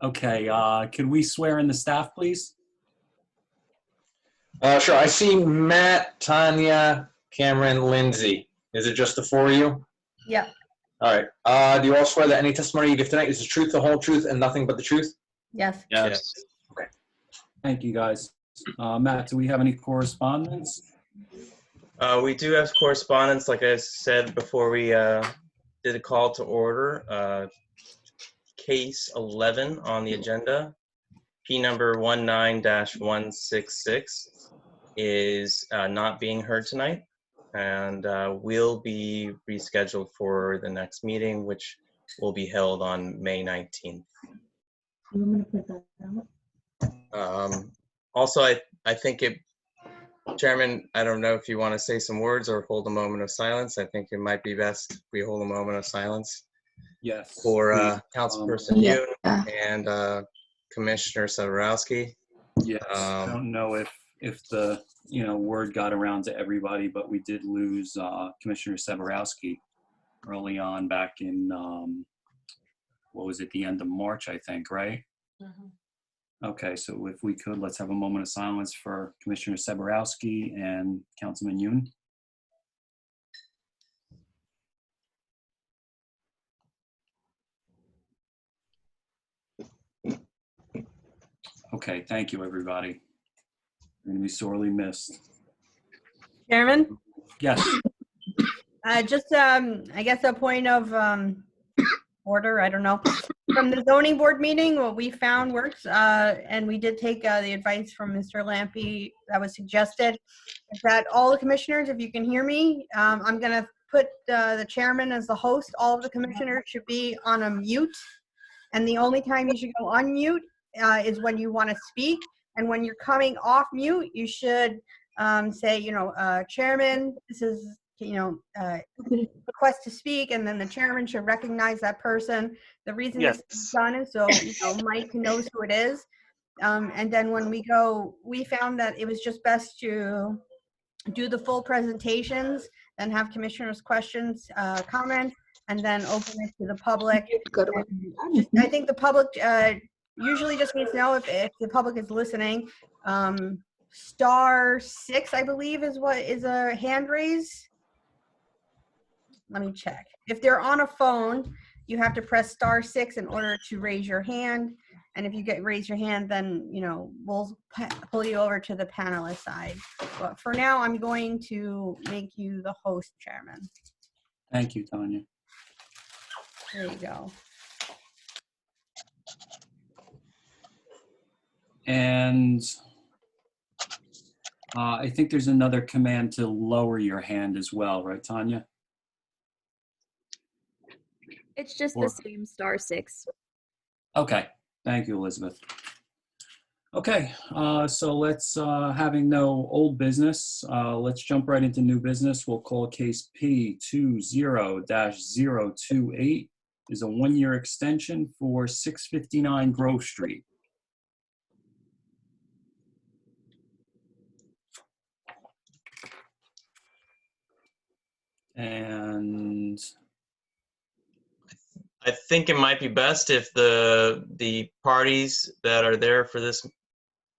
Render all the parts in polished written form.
Okay, could we swear in the staff, please? Sure. I see Matt, Tanya, Cameron, Lindsay. Is it just the four of you? Yeah. All right. Do you all swear that any testimony you give tonight is the truth, the whole truth, and nothing but the truth? Yes. Yes. Okay. Thank you, guys. Matt, do we have any correspondence? We do have correspondence, like I said before we did a call to order. Case 11 on the agenda, P number 19-166, is not being heard tonight, and will be rescheduled for the next meeting, which will be held on May 19th. Also, I think Chairman, I don't know if you want to say some words or hold a moment of silence. I think it might be best if we hold a moment of silence. Yes. For Councilperson Yeah. Yoon and Commissioner Soborowski. Yes. I don't know if the word got around to everybody, but we did lose Commissioner Soborowski early on back in what was it, the end of March, I think, right? Okay, so if we could, let's have a moment of silence for Commissioner Soborowski and Councilman Yoon. Okay, thank you, everybody. You're gonna be sorely missed. Chairman, Yes. just, I guess a point of order, I don't know. From the zoning board meeting, what we found works, and we did take the advice from Mr. Lampe that was suggested, is that all the commissioners, if you can hear me, I'm gonna put the chairman as the host. All of the commissioners should be on a mute. And the only time you should go on mute is when you want to speak. And when you're coming off mute, you should say, Chairman, this is, request to speak, and then the chairman should recognize that person. The reason this is done is so, Mike knows who it is. And then when we found that it was just best to do the full presentations, then have commissioners' questions, comments, and then open it to the public. I think the public usually just needs to know if the public is listening. *6, I believe, is a hand raise. Let me check. If they're on a phone, you have to press *6 in order to raise your hand. And if you raise your hand, then, we'll pull you over to the panelist side. But for now, I'm going to make you the host, Chairman. Thank you, Tanya. There you go. And I think there's another command to lower your hand as well, right, Tanya? It's just the same *6. Okay, thank you, Elizabeth. Okay, so let's, having no old business, let's jump right into new business. We'll call case P20-028. Is a one-year extension for 659 Grove Street. And I think it might be best if the parties that are there for this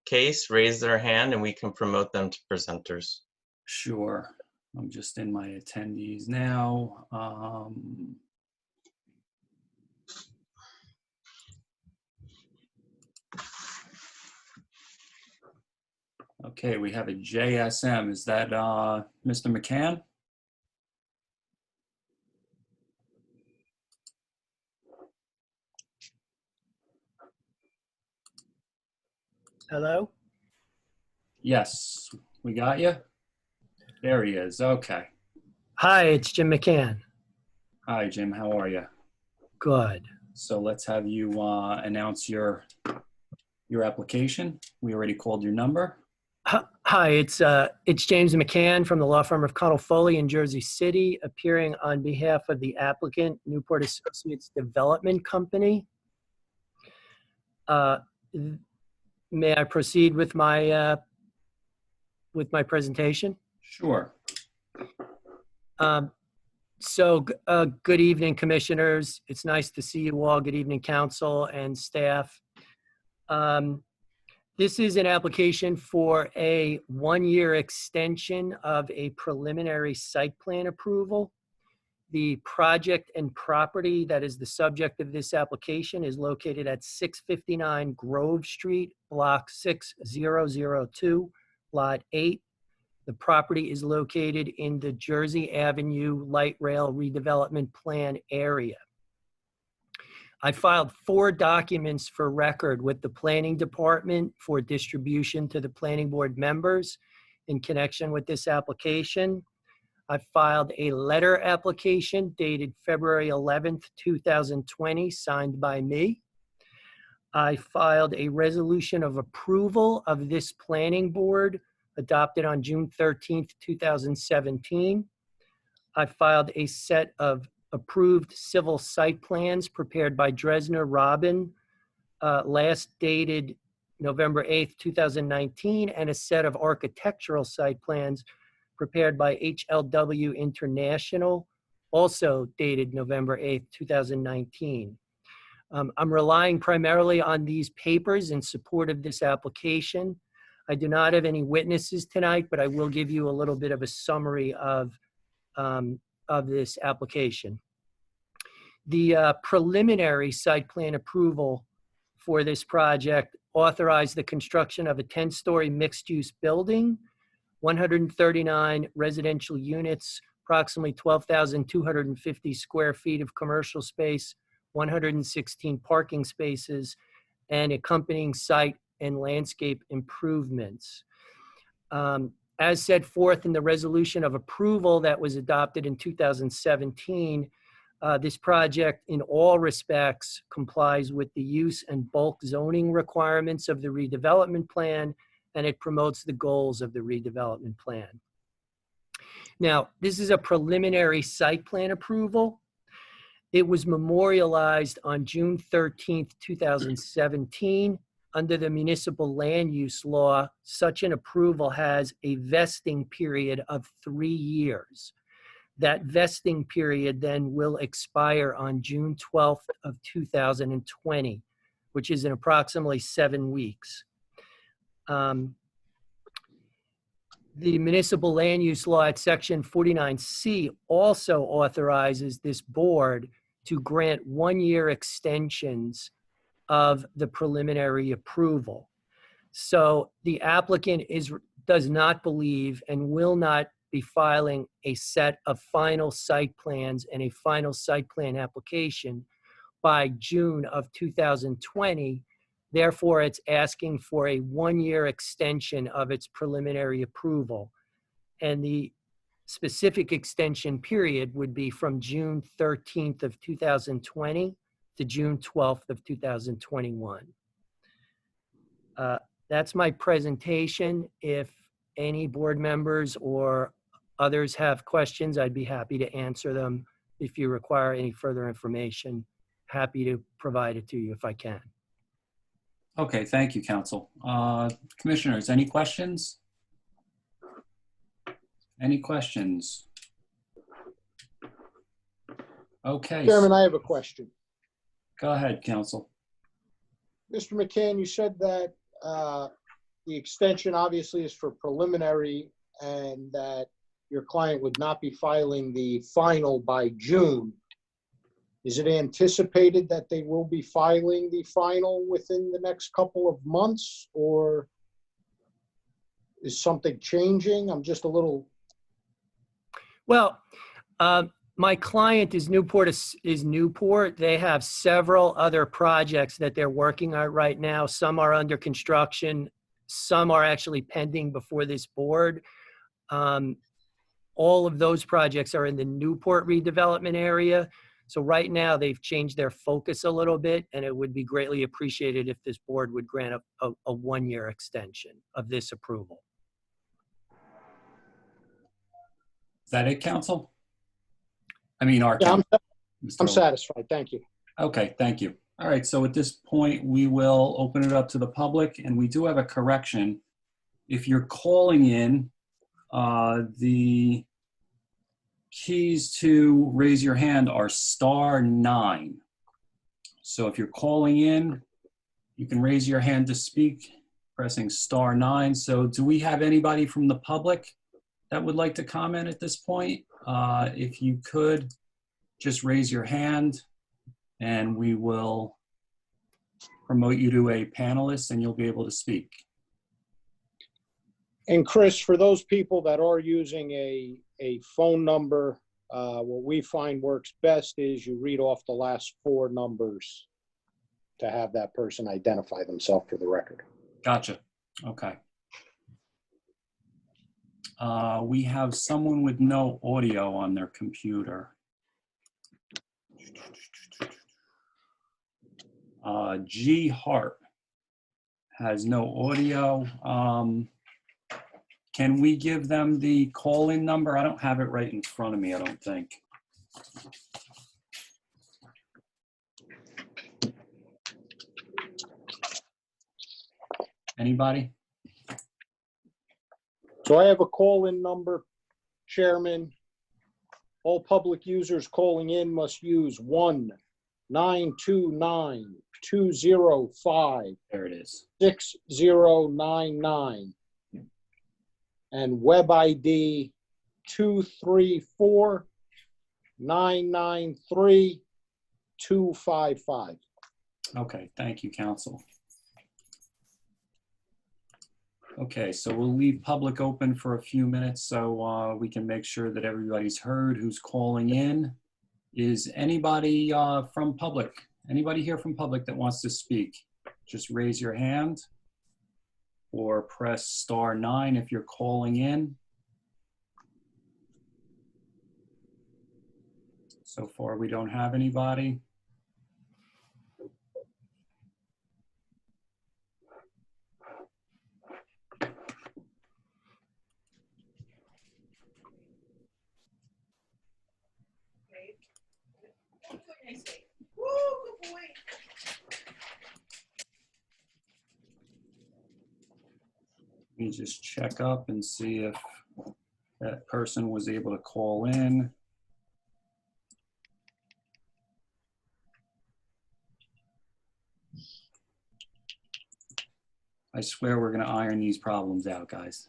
case raise their hand and we can promote them to presenters. sure, I'm just in my attendees now. Okay, we have a JSM. Is that Mr. McCann? Hello? Yes, we got you. There he is. Okay. Hi, it's Jim McCann. Hi, Jim. How are you? Good. So let's have you announce your application. We already called your number. Hi, it's James McCann from the law firm of Connell Foley in Jersey City, appearing on behalf of the applicant, Newport Associates Development Company. May I proceed with my presentation? Sure. Good evening, commissioners. It's nice to see you all. Good evening, council and staff. This is an application for a one-year extension of a preliminary site plan approval. The project and property that is the subject of this application is located at 659 Grove Street, Block 6002, Lot 8. The property is located in the Jersey Avenue Light Rail Redevelopment Plan area. I filed 4 documents for record with the Planning Department for distribution to the Planning Board members in connection with this application. I filed a letter application dated February 11th, 2020, signed by me. I filed a resolution of approval of this planning board adopted on June 13th, 2017. I filed a set of approved civil site plans prepared by Dresner Robin, last dated November 8th, 2019, and a set of architectural site plans prepared by HLW International, also dated November 8th, 2019. I'm relying primarily on these papers in support of this application. I do not have any witnesses tonight, but I will give you a little bit of a summary of this application. The preliminary site plan approval for this project authorized the construction of a 10-story mixed-use building, 139 residential units, approximately 12,250 square feet of commercial space, 116 parking spaces, and accompanying site and landscape improvements. As set forth in the resolution of approval that was adopted in 2017, this project in all respects complies with the use and bulk zoning requirements of the redevelopment plan, and it promotes the goals of the redevelopment plan. Now, this is a preliminary site plan approval. It was memorialized on June 13th, 2017. Under the municipal land use law, such an approval has a vesting period of 3 years. That vesting period then will expire on June 12th of 2020, which is in approximately 7 weeks. The municipal land use law at section 49C also authorizes this board to grant 1-year extensions of the preliminary approval. So the applicant does not believe and will not be filing a set of final site plans and a final site plan application by June of 2020. Therefore, it's asking for a 1-year extension of its preliminary approval. And the specific extension period would be from June 13th of 2020 to June 12th of 2021. That's my presentation. If any board members or others have questions, I'd be happy to answer them. If you require any further information, happy to provide it to you if I can. Okay, thank you, Council. Commissioners, any questions? Any questions? Okay. Chairman, I have a question. Go ahead, Council. Mr. McCann, you said that the extension obviously is for preliminary and that your client would not be filing the final by June. Is it anticipated that they will be filing the final within the next couple of months, or is something changing? I'm just a little... Well, my client is Newport. They have several other projects that they're working on right now. Some are under construction. Some are actually pending before this board. All of those projects are in the Newport redevelopment area. So right now they've changed their focus a little bit, and it would be greatly appreciated if this board would grant a 1-year extension of this approval. Is that it, Council? I mean, our Yeah, council. I'm satisfied. Thank you. Okay, thank you. All right, so at this point, we will open it up to the public, and we do have a correction. If you're calling in, the keys to raise your hand are *9. So if you're calling in, You can raise your hand to speak, pressing *9. So do we have anybody from the public that would like to comment at this point? If you could, just raise your hand and we will promote you to a panelist and you'll be able to speak. And Chris, for those people that are using a phone number, what we find works best is you read off the last 4 numbers to have that person identify themselves for the record. Gotcha. Okay. We have someone with no audio on their computer. G. Hart has no audio. Can we give them the call-in number? I don't have it right in front of me, I don't think. Anybody? So I have a call-in number, Chairman. All public users calling in must use 1-929-205-6099 There it is. and web ID 234-993-255. Okay, thank you, counsel. Okay, so we'll leave public open for a few minutes so we can make sure that everybody's heard who's calling in. Is anybody from public, anybody here from public that wants to speak? Just raise your hand or press *9 if you're calling in. So far, we don't have anybody. Let me just check up and see if that person was able to call in. I swear we're going to iron these problems out, guys.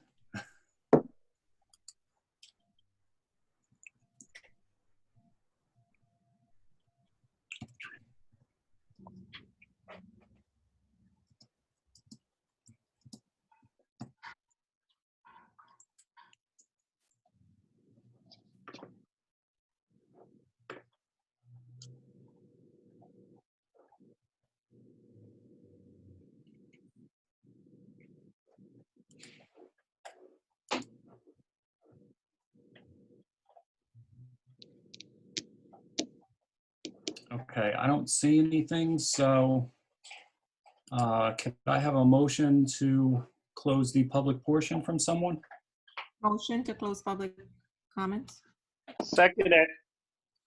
Okay, I don't see anything, so can I have a motion to close the public portion from someone? Motion to close public comments. Second it.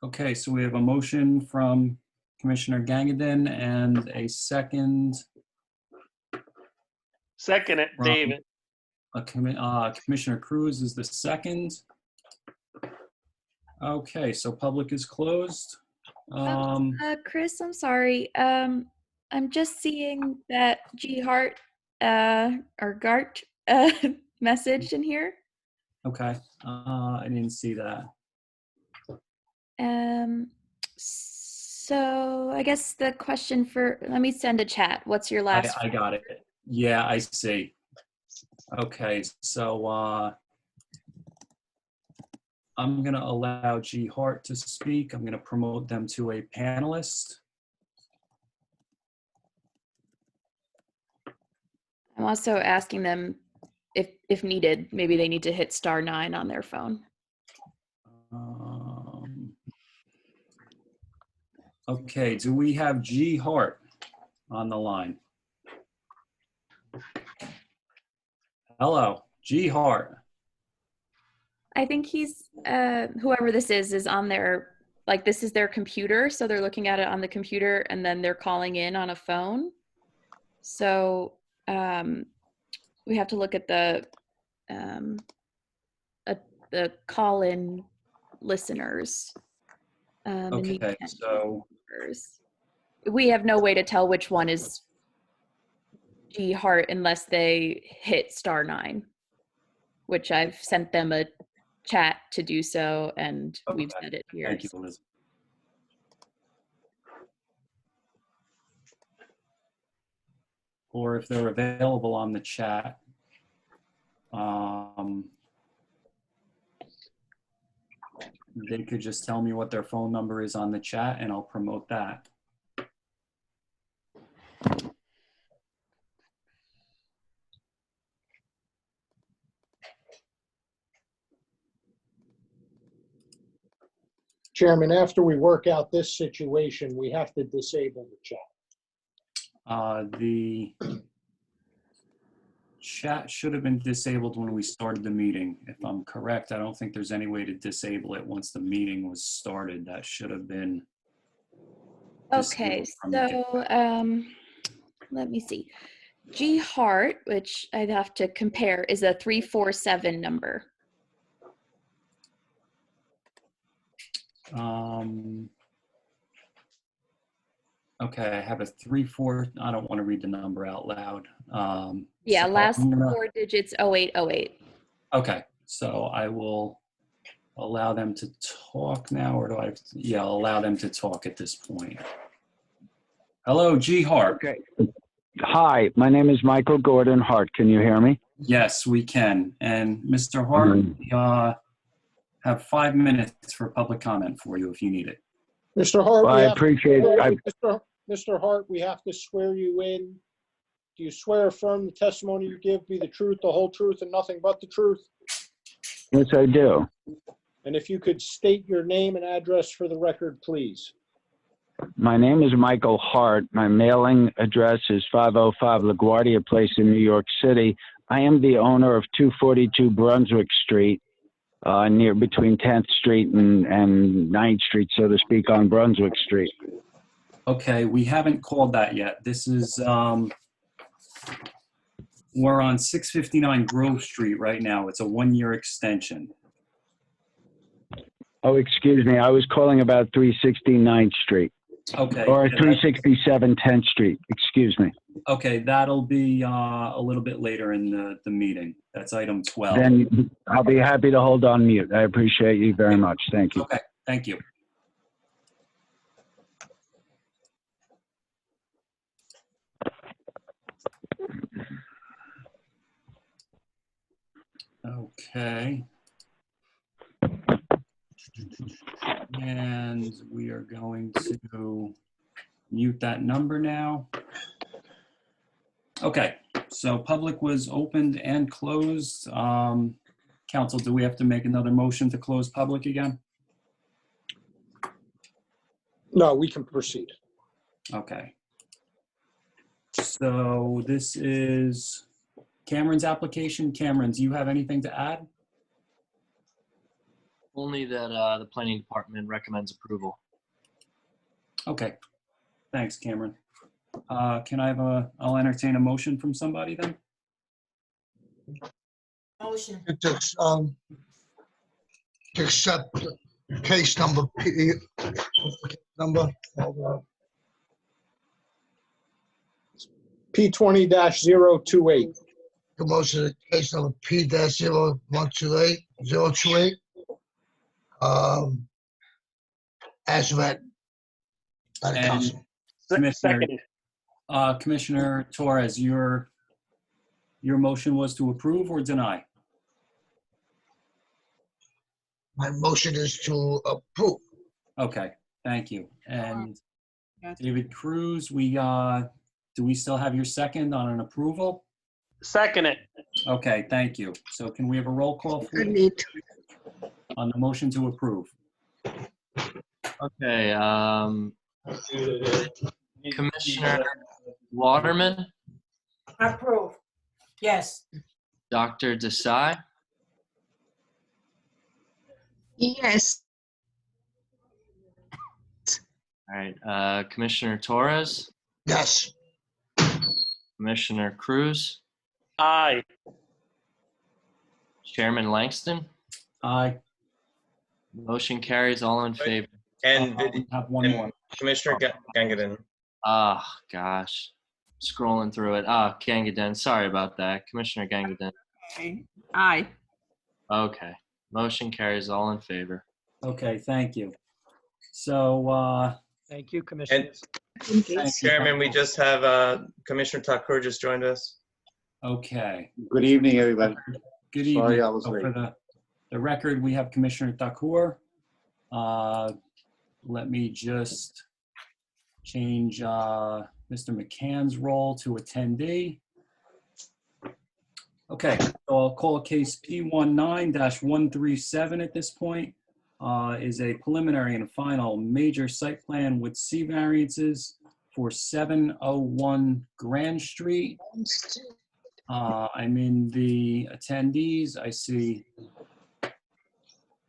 Okay, so we have a motion from Commissioner Gangadin and a second. Second it, From- David. Commissioner Cruz is the second. Okay, so public is closed. Chris, I'm sorry. I'm just seeing that G Hart or Gart message in here. Okay, I didn't see that. So I guess the question for, let me send a chat. What's your last? I got it. Yeah, I see. Okay, so I'm going to allow G. Hart to speak. I'm going to promote them to a panelist. I'm also asking them if needed, maybe they need to hit *9 on their phone. Okay, do we have G. Hart on the line? Hello, G. Hart. I think he's, whoever this is on their, like this is their computer. So they're looking at it on the computer and then they're calling in on a phone. So we have to look at the call-in listeners. Okay, so we have no way to tell which one is G Hart unless they hit *9, which I've sent them a chat to do so, and we've Okay. said it here. Thank you, Elizabeth. Or if they're available on the chat, they could just tell me what their phone number is on the chat and I'll promote that. Chairman, after we work out this situation, we have to disable the chat. The chat should have been disabled when we started the meeting. If I'm correct, I don't think there's any way to disable it once the meeting was started. That should have been Okay, disabled from the so let me see. G Hart, which I'd have to compare, is a 347 number. Okay, I have a 3-4. I don't want to read the number out loud. Yeah, so last I'm gonna- 4 digits 0808. Okay, so I will allow them to talk now, or do I? Yeah, I'll allow them to talk at this point. Hello, G Hart. Okay. Hi, my name is Michael Gordon Hart. Can you hear me? Yes, we can. And Mr. Hart, we have 5 minutes for public comment for you if you need it. Mr. Hart, Well, I appreciate Mr. Hart, we have to swear you in. Do you swear or affirm the testimony you give be the truth, the whole truth, and nothing but the truth? Yes, I do. And if you could state your name and address for the record, please. My name is Michael Hart. My mailing address is 505 LaGuardia Place in New York City. I am the owner of 242 Brunswick Street, near between 10th Street and 9th Street, so to speak, on Brunswick Street. Okay, we haven't called that yet. This is, we're on 659 Grove Street right now. It's a 1-year extension. Oh, excuse me. I was calling about 369th Street. Okay. Or 367 10th Street. Excuse me. Okay, that'll be a little bit later in the meeting. That's item 12. Then I'll be happy to hold on mute. I appreciate you very much. Thank you. Okay, thank you. Okay. And we are going to mute that number now. Okay, so public was opened and closed. Council, do we have to make another motion to close public again? No, we can proceed. Okay. So this is Cameron's application. Cameron, do you have anything to add? Only that the planning department recommends approval. Okay, thanks, Cameron. Can I have I'll entertain a motion from somebody then? Motion. To accept case number P, P20-028. the motion, case number P-0128028, as read by the And council. Seconded. Commissioner Torres, your motion was to approve or deny? My motion is to approve. Okay, thank you. And David Cruz, do we still have your second on an approval? Seconded. Okay, thank you. So can we have a roll call please, on the motion to approve? Okay, Commissioner Waterman, Approve. Yes. Dr. Desai, Yes. all right, Commissioner Torres, Yes. Commissioner Cruz, Aye. Chairman Langston. Aye. Motion carries, all in favor. And We have one more. Commissioner Gangadin. Ah, gosh. scrolling through it. Ah, Gangaden. Sorry about that. Commissioner Gangaden. Okay. Aye. Okay. Motion carries, all in favor. Okay, thank you. So, Thank you, Commissioners. thank you. Chairman, we just have Commissioner Tucker just joined us. Okay. Good evening, everybody. Good evening. Sorry I was So late. for the record, we have Commissioner Thakur. Let me just change Mr. McCann's role to attendee. Okay, so I'll call case P19-137 at this point. Is a preliminary and final major site plan with C variances for 701 Grand Street. I'm in the attendees. I see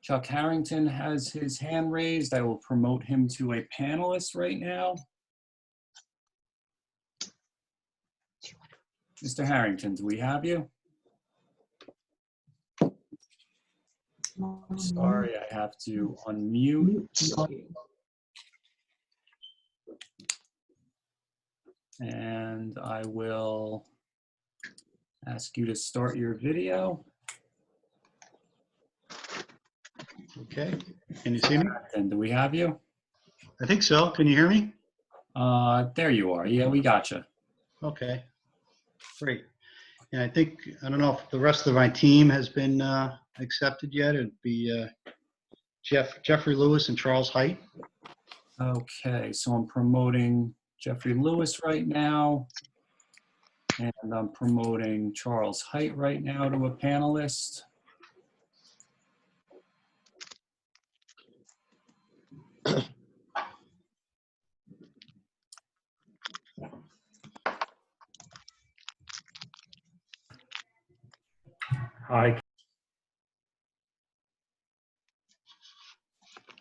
Chuck Harrington has his hand raised. I will promote him to a panelist right now. Mr. Harrington, do we have you? Sorry, I have to unmute. And I will ask you to start your video. Okay, can you see me? And do we have you? I think so. Can you hear me? There you are. Yeah, we got you. Okay, great. And I think, I don't know if the rest of my team has been accepted yet. It'd be Jeffrey Lewis and Charles Height. Okay, so I'm promoting Jeffrey Lewis right now. And I'm promoting Charles Height right now to a panelist. Hi.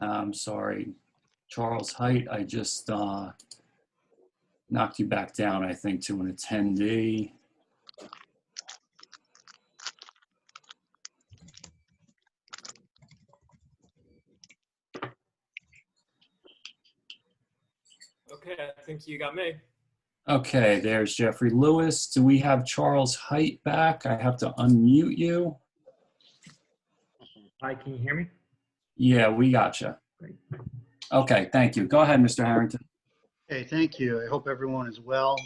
I'm sorry, Charles Height, I just knocked you back down, I think, to an attendee. Okay, I think you got me. Okay, there's Jeffrey Lewis. Do we have Charles Height back? I have to unmute you. Hi, can you hear me? Yeah, we got you. Okay, thank you. Go ahead, Mr. Harrington. Okay, thank you. I hope everyone is well.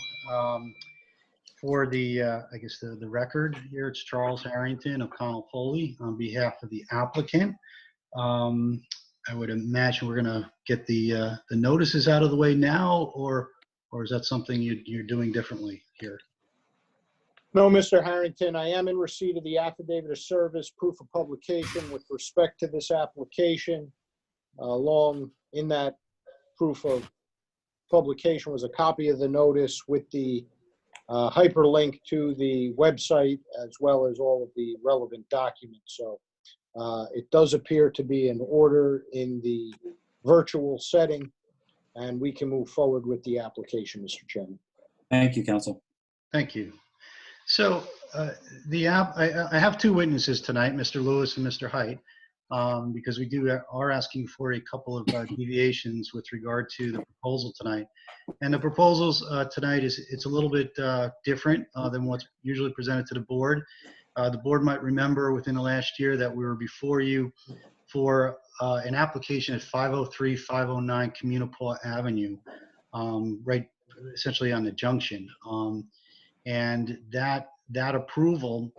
For the, I guess the record here, it's Charles Harrington of Connell Foley on behalf of the applicant. I would imagine we're gonna get the notices out of the way now, or is that something you're doing differently here? No, Mr. Harrington, I am in receipt of the affidavit of service, proof of publication with respect to this application. Along in that proof of publication was a copy of the notice with the hyperlink to the website, as well as all of the relevant documents. So it does appear to be in order in the virtual setting, and we can move forward with the application, Mr. Chairman. Thank you, Counsel. Thank you. So I have two witnesses tonight, Mr. Lewis and Mr. Height, because we are asking for a couple of deviations with regard to the proposal tonight. And the proposals tonight it's a little bit different than what's usually presented to the board. The board might remember within the last year that we were before you for an application at 503-509 Communipaw Avenue, right essentially on the junction. And that approval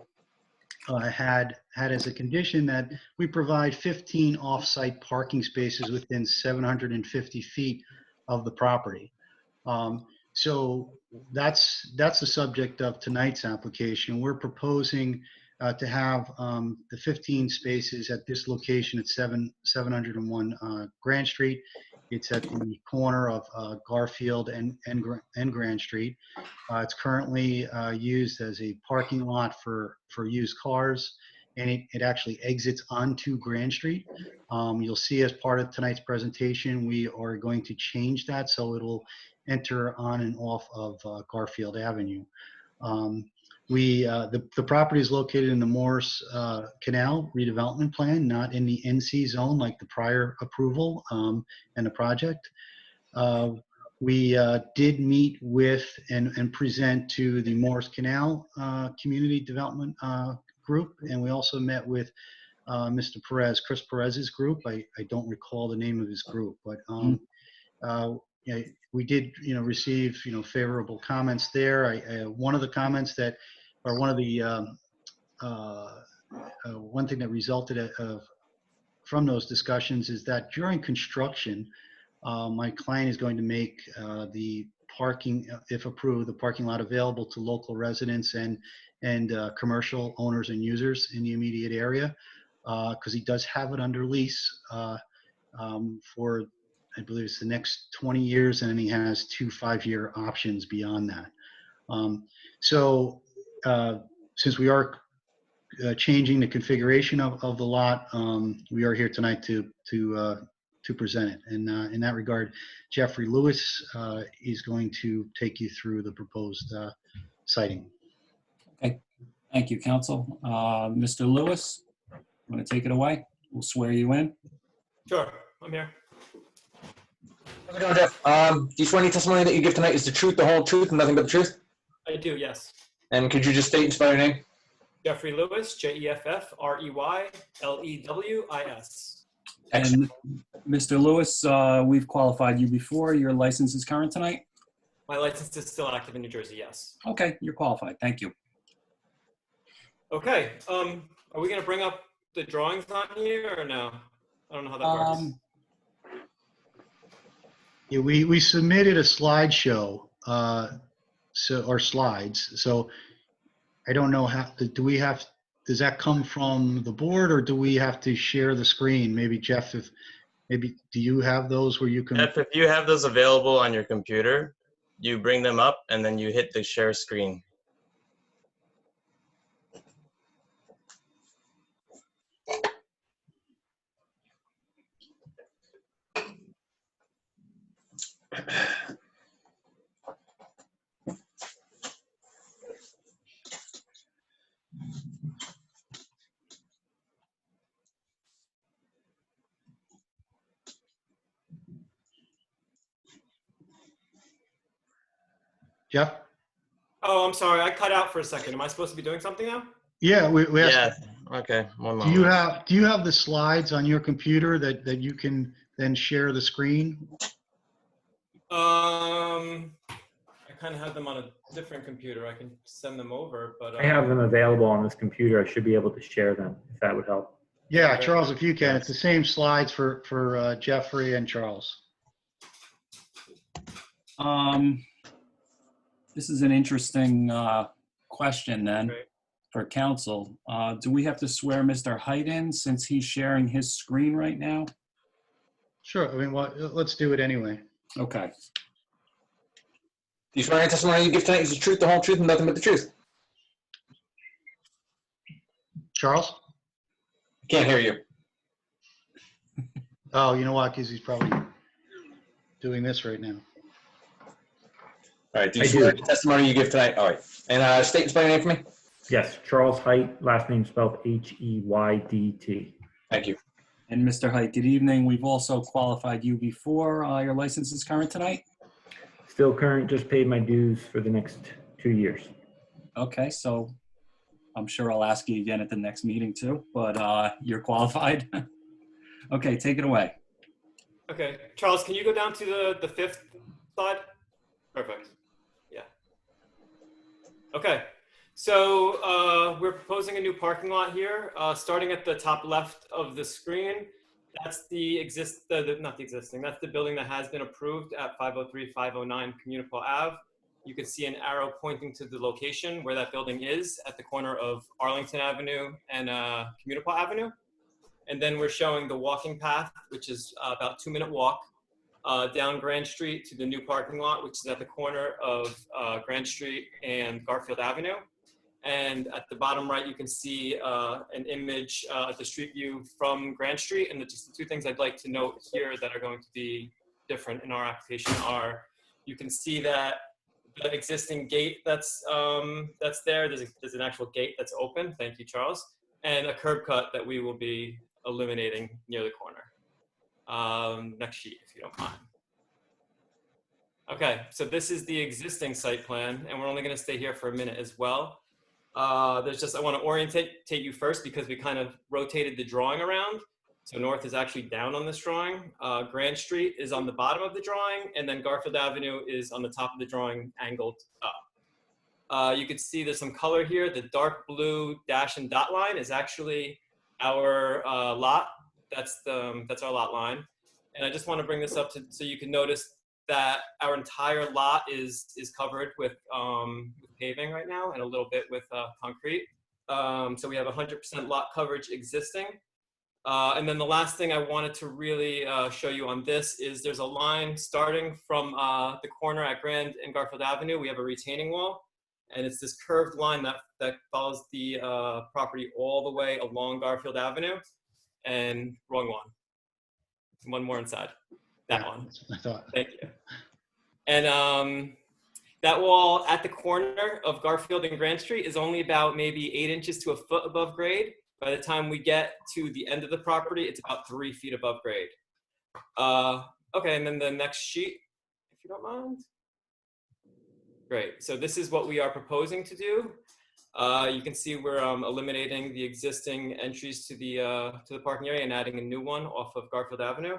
had as a condition that we provide 15 off-site parking spaces within 750 feet of the property. So that's the subject of tonight's application. We're proposing to have the 15 spaces at this location at 701 Grand Street. It's at the corner of Garfield and Grand Street. It's currently used as a parking lot for used cars, and it actually exits onto Grand Street. You'll see as part of tonight's presentation, we are going to change that so it'll enter on and off of Garfield Avenue. The property is located in the Morris Canal redevelopment plan, not in the NC zone like the prior approval and the project. We did meet with and present to the Morris Canal Community Development Group, and we also met with Mr. Perez, Chris Perez's group. I don't recall the name of his group, but yeah, we did, receive, favorable comments there. One of the comments that, or one of the, one thing that resulted from those discussions is that during construction, my client is going to make the parking, if approved, the parking lot available to local residents and commercial owners and users in the immediate area, because he does have it under lease for, I believe it's the next 20 years, and then he has 2 5-year options beyond that. Since we are changing the configuration of the lot, we are here tonight to present it. And in that regard, Jeffrey Lewis is going to take you through the proposed siting. Okay, thank you, counsel. Mr. Lewis, you want to take it away? We'll swear you in. Sure, I'm here. How's it going, Jeff? Do you swear any testimony that you give tonight is the truth, the whole truth, and nothing but the truth? I do, yes. And could you just state and spell your name? Jeffrey Lewis, Jeffrey-Lewis. And Mr. Lewis, we've qualified you before. Your license is current tonight? My license is still active in New Jersey, yes. Okay, you're qualified. Thank you. Okay, are we gonna bring up the drawings on here or no? I don't know how that works. Yeah, we submitted a slideshow, or slides. So I don't know how, does that come from the board, or do we have to share the screen? Maybe Jeff, do you have those where you can? If you have those available on your computer, you bring them up and then you hit the share screen. Jeff? Oh, I'm sorry, I cut out for a second. Am I supposed to be doing something now? Yeah, we Yeah, okay, one moment. do you have the slides on your computer that you can then share the screen? I kind of have them on a different computer. I can send them over, but I have them available on this computer. I should be able to share them if that would help. Yeah, Charles, if you can. It's the same slides for Jeffrey and Charles. This is an interesting question then for council. Do we have to swear Mr. Height in since he's sharing his screen right now? Sure. I mean, well, let's do it anyway. Okay. Do you swear any testimony you give tonight is the truth, the whole truth, and nothing but the truth? Charles? I can't hear you. Oh, you know what? Because he's probably doing this right now. All right. Do you swear the testimony you give tonight? All right. And state and spell your name for me. Yes, Charles Height, last name spelled H-E-Y-D-T. Thank you. And Mr. Height, good evening. We've also qualified you before. Your license is current tonight? Still current, just paid my dues for the next 2 years. Okay, so I'm sure I'll ask you again at the next meeting too, but you're qualified. Okay, take it away. okay, Charles, can you go down to the fifth slide? Perfect. Yeah. Okay. So we're proposing a new parking lot here, starting at the top left of the screen. That's not the existing, that's the building that has been approved at 503-509 Communicable Ave. You can see an arrow pointing to the location where that building is at the corner of Arlington Avenue and Communicable Avenue. And then we're showing the walking path, which is about a 2-minute walk down Grand Street to the new parking lot, which is at the corner of Grand Street and Garfield Avenue. And at the bottom right, you can see an image of the street view from Grand Street. And just the two things I'd like to note here that are going to be different in our application are, you can see that the existing gate that's there, there's an actual gate that's open. Thank you, Charles. And a curb cut that we will be eliminating near the corner. Next sheet, if you don't mind. Okay, so this is the existing site plan, and we're only going to stay here for a minute as well. There's just, I want to orientate you first because we kind of rotated the drawing around. So North is actually down on this drawing. Grand Street is on the bottom of the drawing, and then Garfield Avenue is on the top of the drawing, angled up. You can see there's some color here. The dark blue dash and dot line is actually our lot. That's our lot line. And I just want to bring this up so you can notice that our entire lot is covered with paving right now and a little bit with concrete. So we have 100% lot coverage existing. And then the last thing I wanted to really show you on this is there's a line starting from the corner at Grand and Garfield Avenue. We have a retaining wall, and it's this curved line that follows the property all the way along Garfield Avenue. And wrong one. One more inside. That one. I thought. Thank you. And that wall at the corner of Garfield and Grand Street is only about maybe 8 inches to a foot above grade. By the time we get to the end of the property, it's about 3 feet above grade. Okay, and then the next sheet, if you don't mind. Great, so this is what we are proposing to do. You can see we're eliminating the existing entries to the parking area and adding a new one off of Garfield Avenue.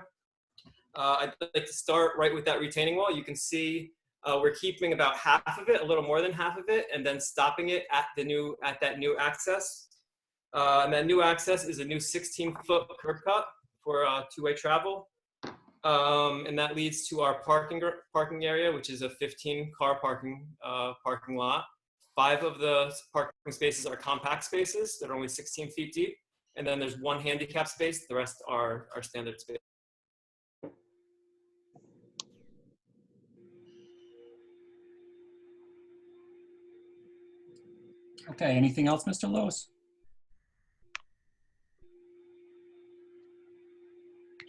I'd like to start right with that retaining wall. You can see we're keeping about half of it, a little more than half of it, and then stopping it at that new access. And that new access is a new 16-foot curb cut for two-way travel. And that leads to our parking area, which is a 15-car parking lot. 5 of the parking spaces are compact spaces that are only 16 feet deep. And then there's 1 handicap space. The rest are standard space. Okay, anything else, Mr. Lewis?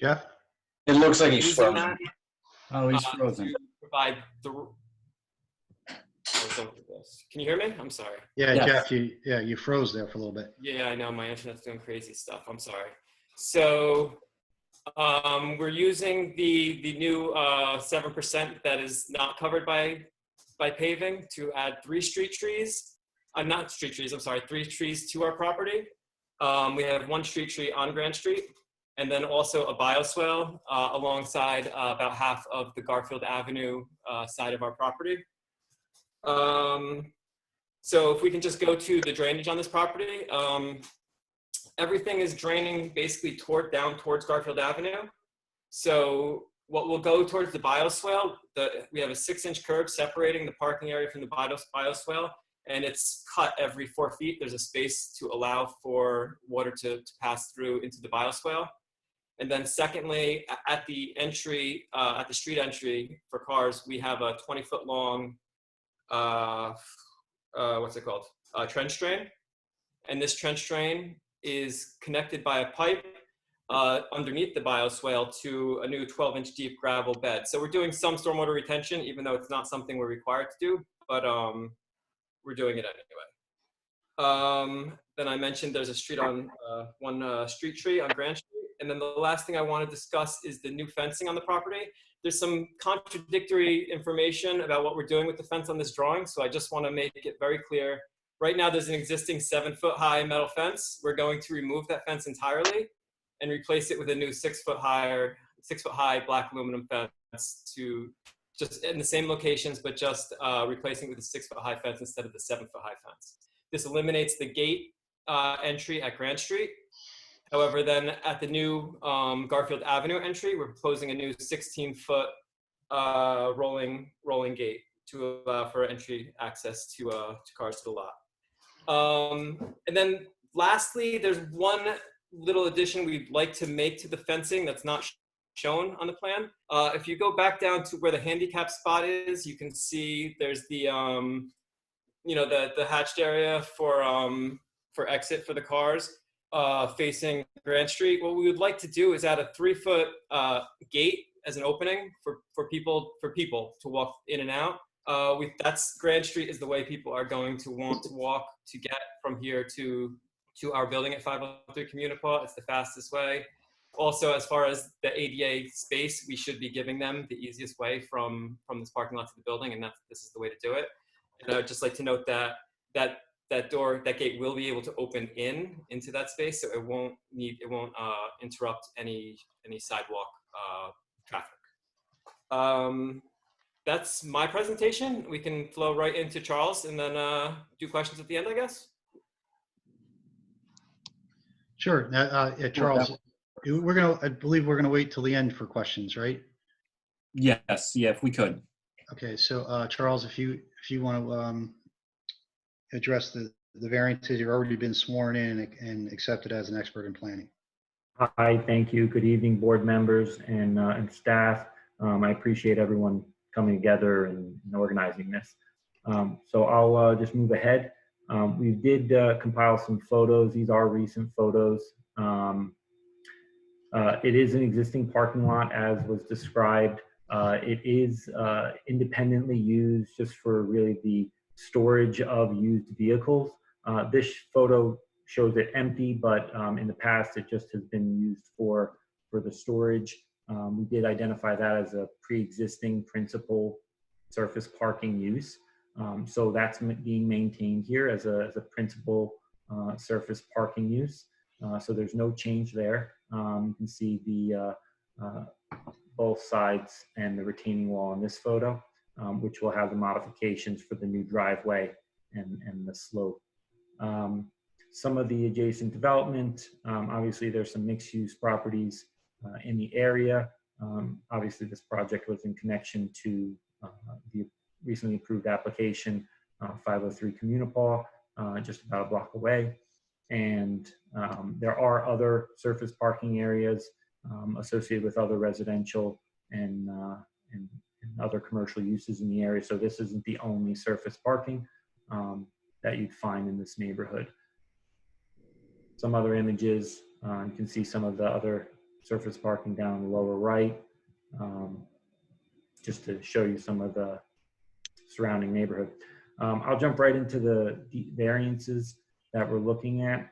Jeff? It looks like he's Using frozen. that, Oh, he's frozen. to provide the. Can you hear me? I'm sorry. Yeah, Yes. Jeff, you froze there for a little bit. Yeah, I know my internet's doing crazy stuff. I'm sorry. So we're using the new 7% that is not covered by paving to add 3 street trees. Not street trees. I'm sorry, 3 trees to our property. We have 1 street tree on Grand Street, and then also a bioswale alongside about half of the Garfield Avenue side of our property. So if we can just go to the drainage on this property, everything is draining basically down towards Garfield Avenue. So what will go towards the bioswale, we have a 6-inch curb separating the parking area from the bioswale, and it's cut every 4 feet. There's a space to allow for water to pass through into the bioswale. And then secondly, at the entry, at the street entry for cars, we have a 20-foot long, what's it called? Trench drain. And this trench drain is connected by a pipe underneath the bioswale to a new 12-inch deep gravel bed. So we're doing some stormwater retention, even though it's not something we're required to do, but we're doing it anyway. Then I mentioned there's a street on one street tree on Grand Street. And then the last thing I want to discuss is the new fencing on the property. There's some contradictory information about what we're doing with the fence on this drawing. So I just want to make it very clear. Right now, there's an existing 7-foot high metal fence. We're going to remove that fence entirely and replace it with a new 6-foot high black aluminum fence to just in the same locations, but just replacing it with a 6-foot high fence instead of the 7-foot high fence. This eliminates the gate entry at Grand Street. However, then at the new Garfield Avenue entry, we're proposing a new 16-foot rolling gate to allow for entry access to cars to the lot. And then lastly, there's one little addition we'd like to make to the fencing that's not shown on the plan. If you go back down to where the handicap spot is, you can see there's the the hatched area for exit for the cars facing Grand Street. What we would like to do is add a 3-foot gate as an opening for people to walk in and out. That's Grand Street is the way people are going to want to walk to get from here to our building at 503 Communipaw. It's the fastest way. Also, as far as the ADA space, we should be giving them the easiest way from this parking lot to the building, and this is the way to do it. And I would just like to note that that gate will be able to open into that space, so it won't interrupt any sidewalk traffic. That's my presentation. We can flow right into Charles and then do questions at the end, I guess. Sure. Charles, I believe we're gonna wait till the end for questions, right? Yes, yeah, if we could. Okay, so Charles, if you want to address the variances, you've already been sworn in and accepted as an expert in planning. Hi, thank you. Good evening, board members and staff. I appreciate everyone coming together and organizing this. So I'll just move ahead. We did compile some photos. These are recent photos. It is an existing parking lot as was described. It is independently used just for really the storage of used vehicles. This photo shows it empty, but in the past it just has been used for the storage. We did identify that as a pre-existing principal surface parking use. So that's being maintained here as a principal surface parking use. So there's no change there. You can see the both sides and the retaining wall in this photo, which will have the modifications for the new driveway and the slope. Some of the adjacent development, obviously there's some mixed-use properties in the area. Obviously this project was in connection to the recently approved application, 503 Communipaw, just about a block away. And there are other surface parking areas associated with other residential and other commercial uses in the area. So this isn't the only surface parking that you'd find in this neighborhood. Some other images, you can see some of the other surface parking down in the lower right, just to show you some of the surrounding neighborhood. I'll jump right into the variances that we're looking at.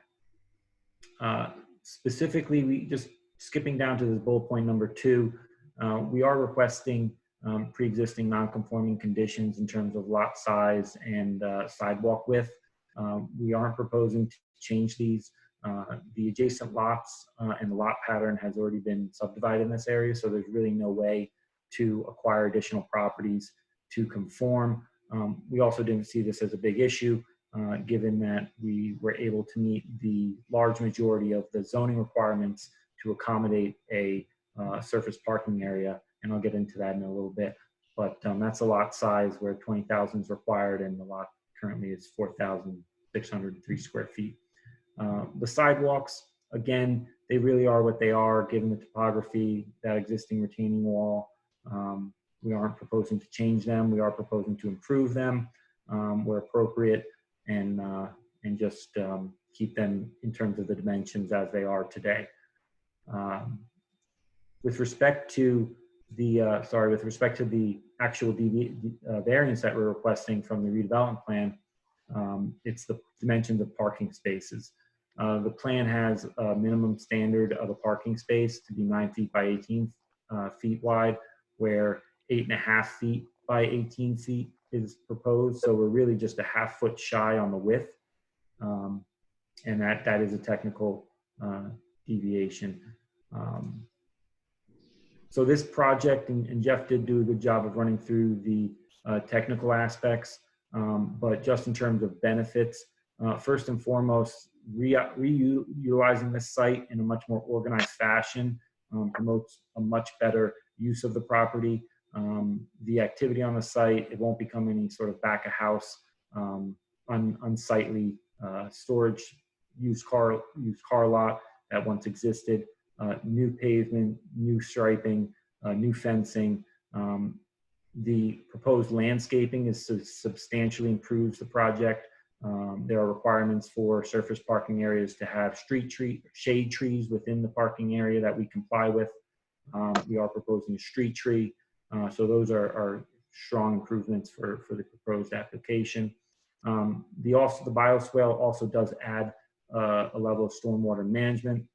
Specifically, we just skipping down to this bullet point number 2, we are requesting pre-existing non-conforming conditions in terms of lot size and sidewalk width. We aren't proposing to change these. The adjacent lots and the lot pattern has already been subdivided in this area, so there's really no way to acquire additional properties to conform. We also didn't see this as a big issue, given that we were able to meet the large majority of the zoning requirements to accommodate a surface parking area, and I'll get into that in a little bit. But that's a lot size where 20,000 is required, and the lot currently is 4,603 square feet. The sidewalks, again, they really are what they are, given the topography, that existing retaining wall. We aren't proposing to change them. We are proposing to improve them where appropriate, and just keep them in terms of the dimensions as they are today. With respect to the actual variance that we're requesting from the redevelopment plan, it's the dimensions of parking spaces. The plan has a minimum standard of a parking space to be 9 feet by 18 feet wide, where 8.5 feet by 18 feet is proposed. So we're really just a half foot shy on the width. And that is a technical deviation. So this project, and Jeff did do a good job of running through the technical aspects, but just in terms of benefits, first and foremost, reutilizing this site in a much more organized fashion promotes a much better use of the property. The activity on the site, it won't become any sort of back of house, unsightly storage used car lot that once existed. New pavement, new striping, new fencing. The proposed landscaping is substantially improves the project. There are requirements for surface parking areas to have shade trees within the parking area that we comply with. We are proposing a street tree. So those are strong improvements for the proposed application. The bioswale also does add a level of stormwater management.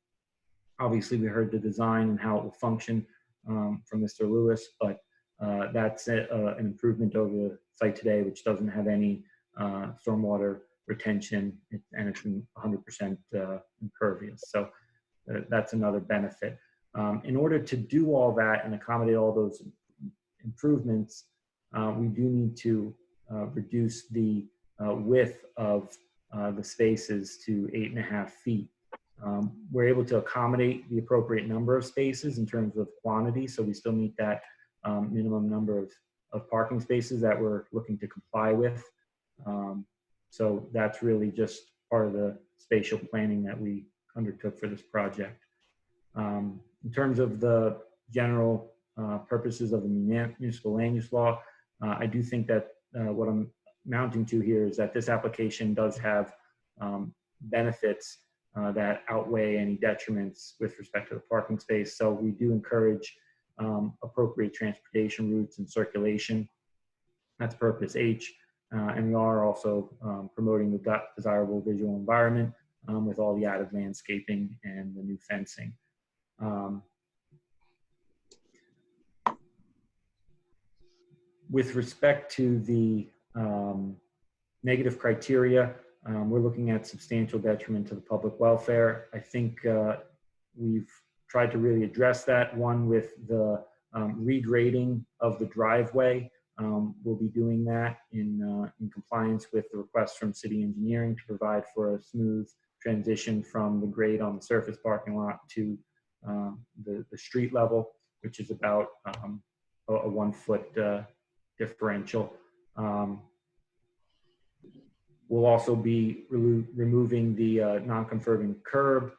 Obviously, we heard the design and how it will function from Mr. Lewis, but that's an improvement over the site today, which doesn't have any stormwater retention, and it's 100% impervious. So that's another benefit. In order to do all that and accommodate all those improvements, we do need to reduce the width of the spaces to 8.5 feet. We're able to accommodate the appropriate number of spaces in terms of quantity, so we still meet that minimum number of parking spaces that we're looking to comply with. So that's really just part of the spatial planning that we undertook for this project. In terms of the general purposes of the municipal land use law, I do think that what I'm mounting to here is that this application does have benefits that outweigh any detriments with respect to the parking space. So we do encourage appropriate transportation routes and circulation. That's purpose H. And we are also promoting the desirable visual environment with all the added landscaping and the new fencing. With respect to the negative criteria, we're looking at substantial detriment to the public welfare. I think we've tried to really address that, one with the regrading of the driveway. We'll be doing that in compliance with the request from city engineering to provide for a smooth transition from the grade on the surface parking lot to the street level, which is about a 1 foot differential. We'll also be removing the non-conforming curb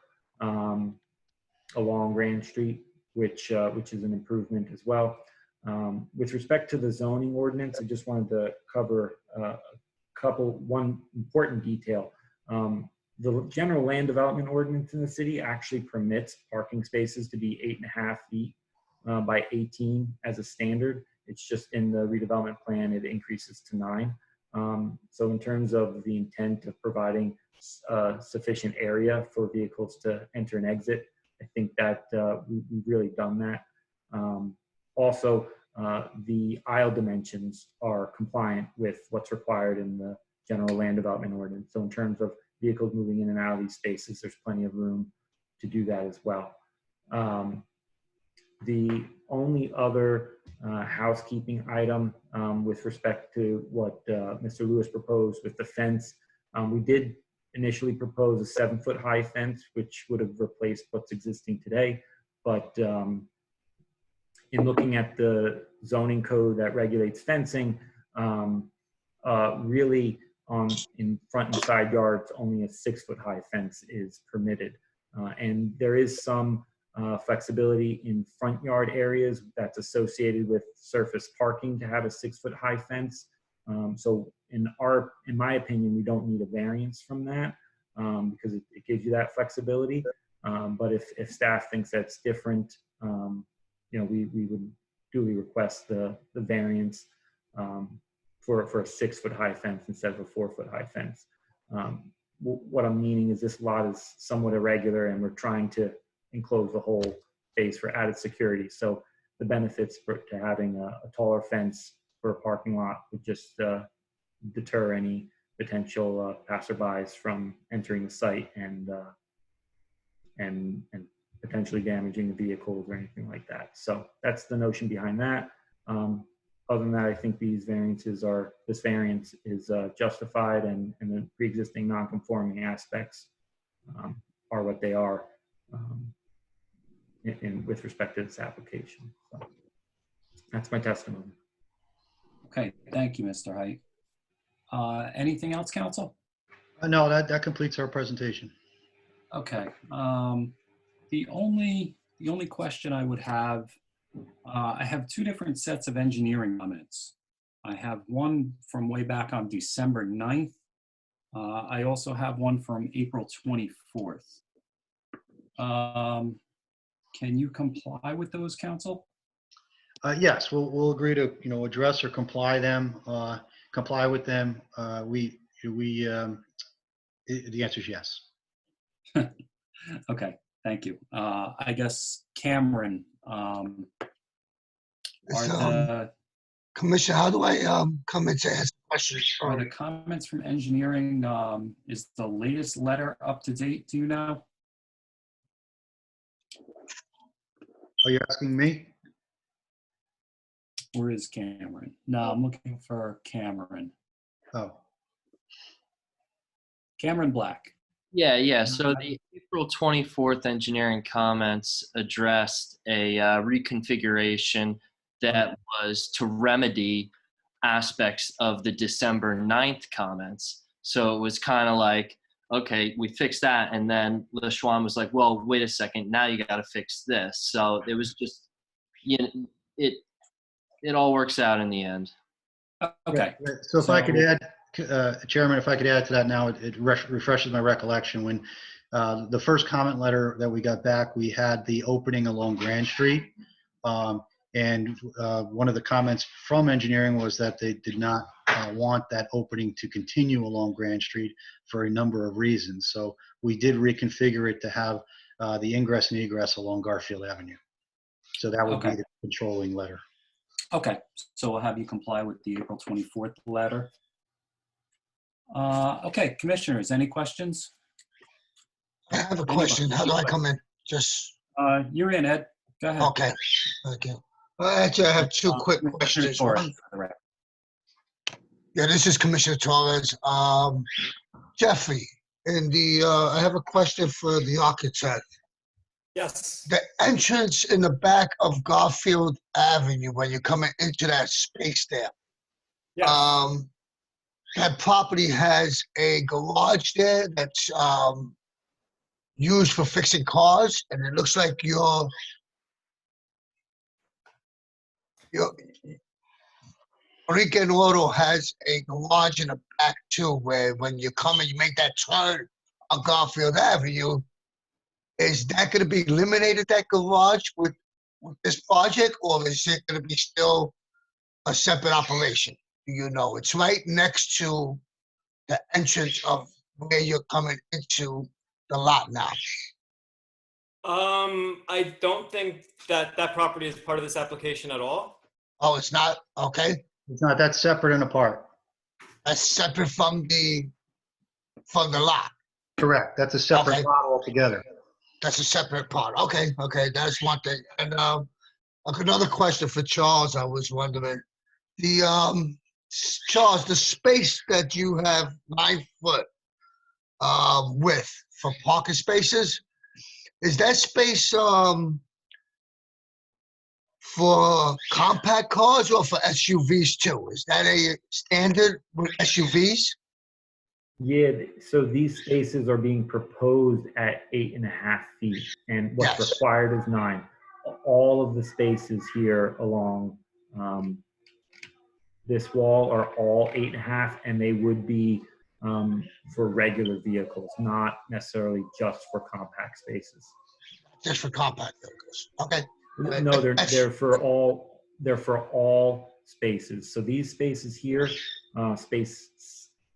along Grand Street, which is an improvement as well. With respect to the zoning ordinance, I just wanted to cover one important detail. The general land development ordinance in the city actually permits parking spaces to be 8.5 feet by 18 as a standard. It's just in the redevelopment plan, it increases to 9. So in terms of the intent of providing sufficient area for vehicles to enter and exit, I think that we've really done that. Also, the aisle dimensions are compliant with what's required in the general land development ordinance. So in terms of vehicles moving in and out of these spaces, there's plenty of room to do that as well. The only other housekeeping item with respect to what Mr. Lewis proposed with the fence, we did initially propose a 7-foot high fence, which would have replaced what's existing today. But in looking at the zoning code that regulates fencing, really in front and side yards, only a 6-foot high fence is permitted. And there is some flexibility in front yard areas that's associated with surface parking to have a 6-foot high fence. So in my opinion, we don't need a variance from that because it gives you that flexibility. But if staff thinks that's different, we would duly request the variance for a 6-foot high fence instead of a 4-foot high fence. What I'm meaning is this lot is somewhat irregular and we're trying to enclose the whole space for added security. So the benefits to having a taller fence for a parking lot would just deter any potential passerbys from entering the site and potentially damaging the vehicles or anything like that. So that's the notion behind that. Other than that, I think this variance is justified, and the pre-existing non-conforming aspects are what they are with respect to this application. So that's my testimony. Okay, thank you, Mr. Height. Anything else, council? No, that completes our presentation. Okay. The only question I would have, I have 2 different sets of engineering comments. I have one from way back on December 9th. I also have one from April 24th. Can you comply with those, council? Yes, we'll agree to address or comply with them. The answer is yes. Okay. Thank you. I guess Cameron, are Commissioner, how do I come in to ask questions? the comments from engineering, is the latest letter up to date? Do you know? Are you asking me? Where is Cameron? No, I'm looking for Cameron. Oh, Cameron Black. Yeah. So the April 24th engineering comments addressed a reconfiguration that was to remedy aspects of the December 9th comments. So it was kind of like, okay, we fixed that. And then LeShuan was like, well, wait a second, now you got to fix this. So it was just, it all works out in the end. Okay. so if I could add, Chairman, if I could add to that now, it refreshes my recollection. When the first comment letter that we got back, we had the opening along Grand Street. And one of the comments from engineering was that they did not want that opening to continue along Grand Street for a number of reasons. So we did reconfigure it to have the ingress and egress along Garfield Avenue. So that would be the controlling letter. Okay, so we'll have you comply with the April 24th letter. Okay, commissioners, any questions? I have a question. How do I come in? Just. You're in, Ed. Go ahead. Okay. Okay. Actually, I have two quick questions. Torres. Yeah, this is Commissioner Torres. Jeffrey, I have a question for the architect. Yes. The entrance in the back of Garfield Avenue, when you're coming into that space there, that property has a garage there that's used for fixing cars, and it looks like your Rican Auto has a garage in the back too, where when you come and you make that turn on Garfield Avenue, is that going to be eliminated, that garage, with this project, or is it going to be still a separate operation? Do you know? It's right next to the entrance of where you're coming into the lot now. I don't think that property is part of this application at all. Oh, it's not? Okay. It's not. That's separate and apart. That's separate from the lot. Correct. That's a separate lot altogether. That's a separate part. Okay. That's one thing. And another question for Charles. I was wondering, Charles, the space that you have 9 foot width for parking spaces, is that space for compact cars or for SUVs too? Is that a standard with SUVs? Yeah, so these spaces are being proposed at 8.5 feet, and what's required is 9. All of the spaces here along this wall are all 8.5, and they would be for regular vehicles, not necessarily just for compact spaces. Just for compact vehicles. Okay. No, they're for all spaces. So these spaces here, space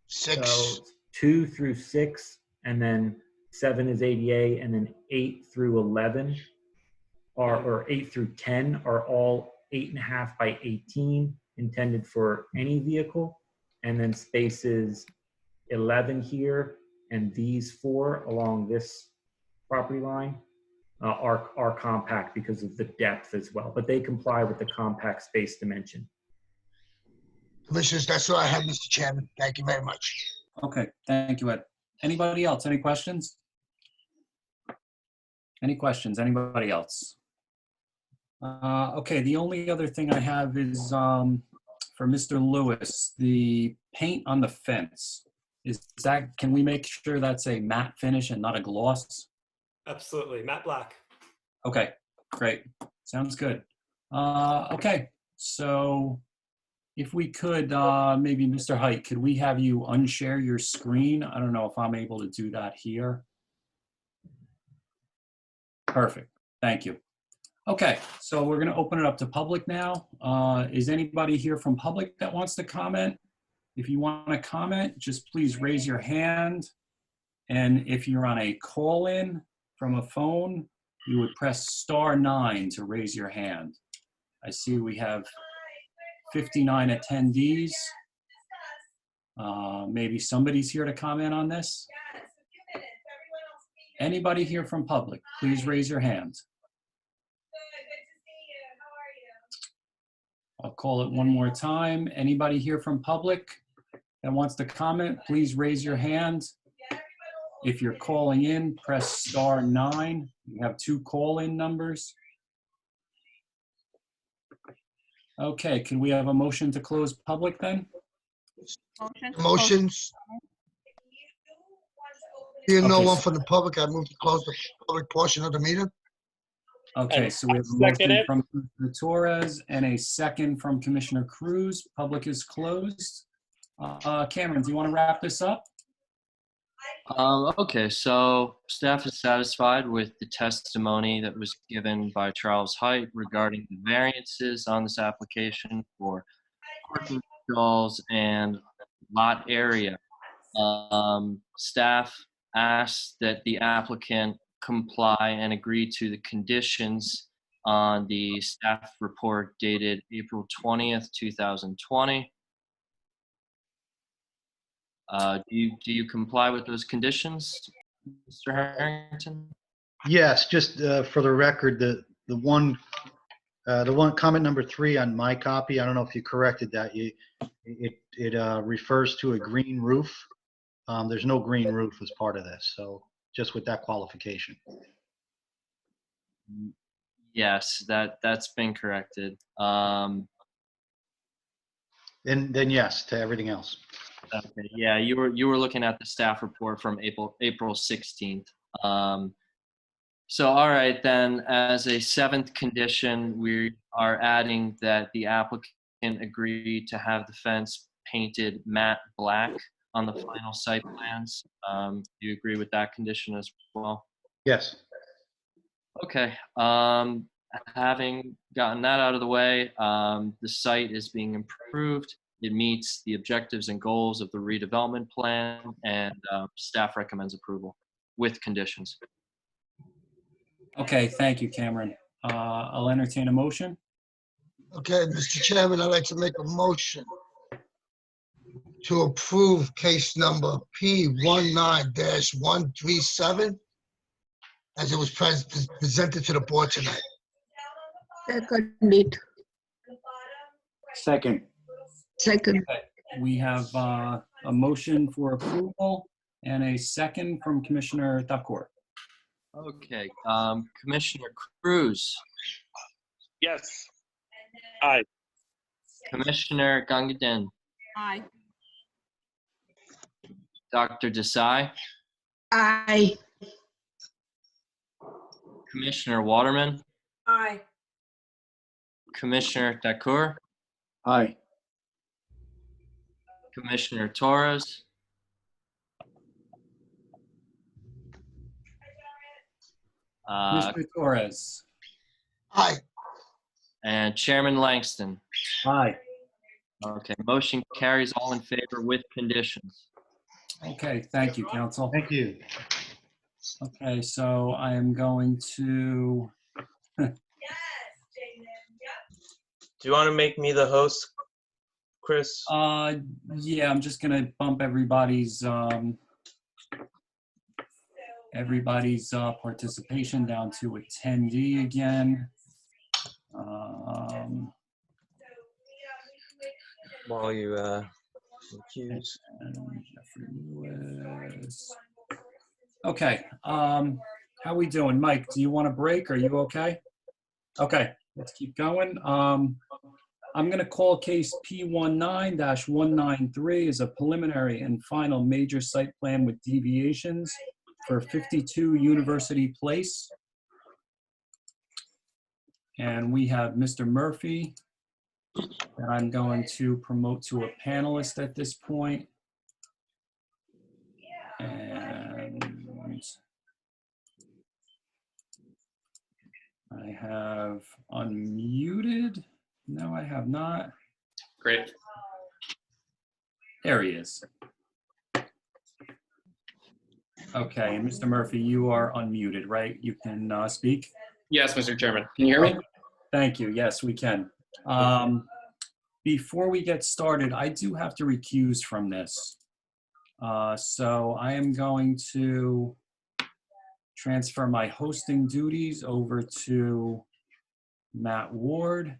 6, 2 through 6, and then 7 is ADA, and then 8 through 11 or 8 through 10 are all 8.5 by 18, intended for any vehicle, and then spaces 11 here and these 4 along this property line are compact because of the depth as well, but they comply with the compact space dimension. Commissioners, that's all I have, Mr. Chairman. Thank you very much. Okay, thank you, Ed. Anybody else? Any questions? Any questions? Anybody else? Okay, the only other thing I have is for Mr. Lewis, the paint on the fence. Can we make sure that's a matte finish and not a gloss? Absolutely, matte black. Okay, great. Sounds good. Okay, so if we could, maybe Mr. Height, could we have you unshare your screen? I don't know if I'm able to do that here. Perfect, thank you. Okay, so we're gonna open it up to public now. Is anybody here from public that wants to comment? If you wanna comment, just please raise your hand. And if you're on a call-in from a phone, you would press *9 to raise your hand. I see we have 59 attendees. Maybe somebody's here to comment on this. Anybody here from public, please raise your hand. I'll call it one more time. Anybody here from public that wants to comment, please raise your hand. If you're calling in, press *9. We have 2 call-in numbers. Okay, can we have a motion to close public then? Motions. Here, no Okay, one so- from the public. I move to close the public portion of the meeting. Okay, so we have a motion from Commissioner Torres and a second from Commissioner Cruz. Public is closed. Cameron, do you want to wrap this up? Okay, so staff is satisfied with the testimony that was given by Charles Height regarding the variances on this application for parking stalls and lot area. Staff asks that the applicant comply and agree to the conditions on the staff report dated April 20th, 2020. Do you comply with those conditions, Mr. Harrington? Yes, just for the record, the one comment number 3 on my copy, I don't know if you corrected that. It refers to a green roof. There's no green roof as part of this, so just with that qualification. Yes, that's been corrected. And then yes to everything else. Okay, yeah, you were looking at the staff report from April 16th. So all right, then, as a 7th condition, we are adding that the applicant agree to have the fence painted matte black on the final site plans. Do you agree with that condition as well? Yes. Okay. Having gotten that out of the way, the site is being improved. It meets the objectives and goals of the redevelopment plan, and staff recommends approval with conditions. Okay, thank you, Cameron. I'll entertain a motion. Okay, Mr. Chairman, I'd like to make a motion to approve case number P19-137 as it was presented to the board tonight. Second. Second. Okay, we have a motion for approval and a second from Commissioner Thakur. Okay, Commissioner Cruz, Yes. Aye. Commissioner Gangadin, Aye. Dr. Desai, Aye. Commissioner Waterman, Aye. Commissioner Thakur, Aye. Commissioner Torres, Commissioner Torres. Aye. and Chairman Langston. Aye. Okay, motion carries all in favor with conditions. Okay, thank you, council. Thank you. Okay, so I am going to, Do you want to make me the host, Chris? yeah, I'm just gonna bump everybody's participation down to attendee again. While you accuse. Jeffrey Lewis. Okay, how we doing? Mike, do you want a break? Are you okay? Okay, let's keep going. I'm gonna call case P19-193 as a preliminary and final major site plan with deviations for 52 University Place. And we have Mr. Murphy that I'm going to promote to a panelist at this point. And I have unmuted. No, I have not. Great. There he is. Okay, and Mr. Murphy, you are unmuted, right? You can speak? Yes, Mr. Chairman. Can you hear me? Thank you. Yes, we can. Before we get started, I do have to recuse from this. So I am going to transfer my hosting duties over to Matt Ward.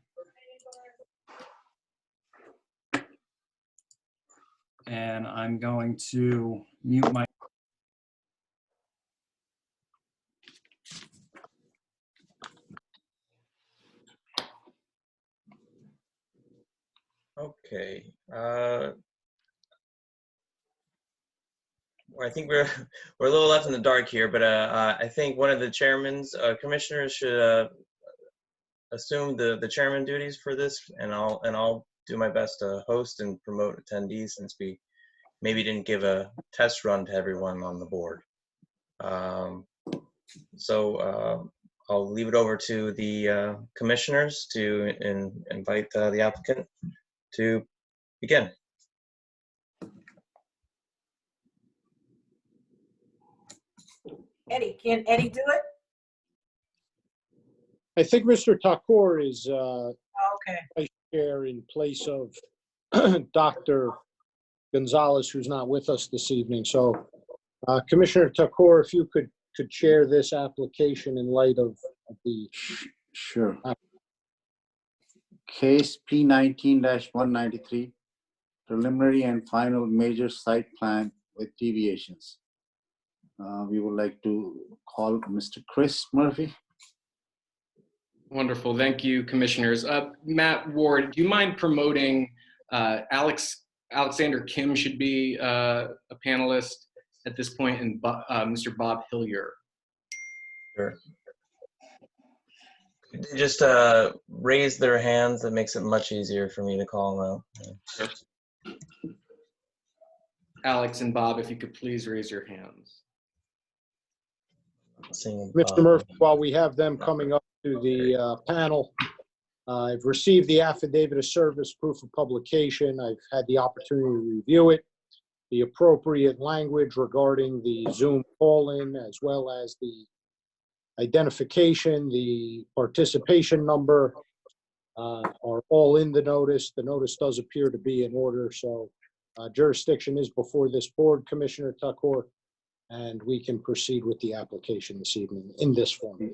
And I'm going to mute my. Okay. I think we're a little left in the dark here, but I think one of the commissioners should assume the chairman duties for this, and I'll do my best to host and promote attendees, since we maybe didn't give a test run to everyone on the board. So I'll leave it over to the commissioners to invite the applicant to begin. Eddie, can Eddie do it? I think Mr. Thakur is Okay. vice chair in place of Dr. Gonzalez, who's not with us this evening. So Commissioner Thakur, if you could chair this application in light of the. Sure. Case P19-193, preliminary and final major site plan with deviations. We would like to call Mr. Chris Murphy. Wonderful. Thank you, commissioners. Matt Ward, do you mind promoting Alexander Kim should be a panelist at this point, and Mr. Bob Hillier? Sure. Just raise their hands. That makes it much easier for me to call them out. Sure. Alex and Bob, if you could please raise your hands. Mr. Murphy, while we have them coming up to the panel, I've received the affidavit of service, proof of publication. I've had the opportunity to review it. The appropriate language regarding the Zoom call-in, as well as the identification, the participation number, are all in the notice. The notice does appear to be in order, so jurisdiction is before this board, Commissioner Thakur, and we can proceed with the application this evening in this form.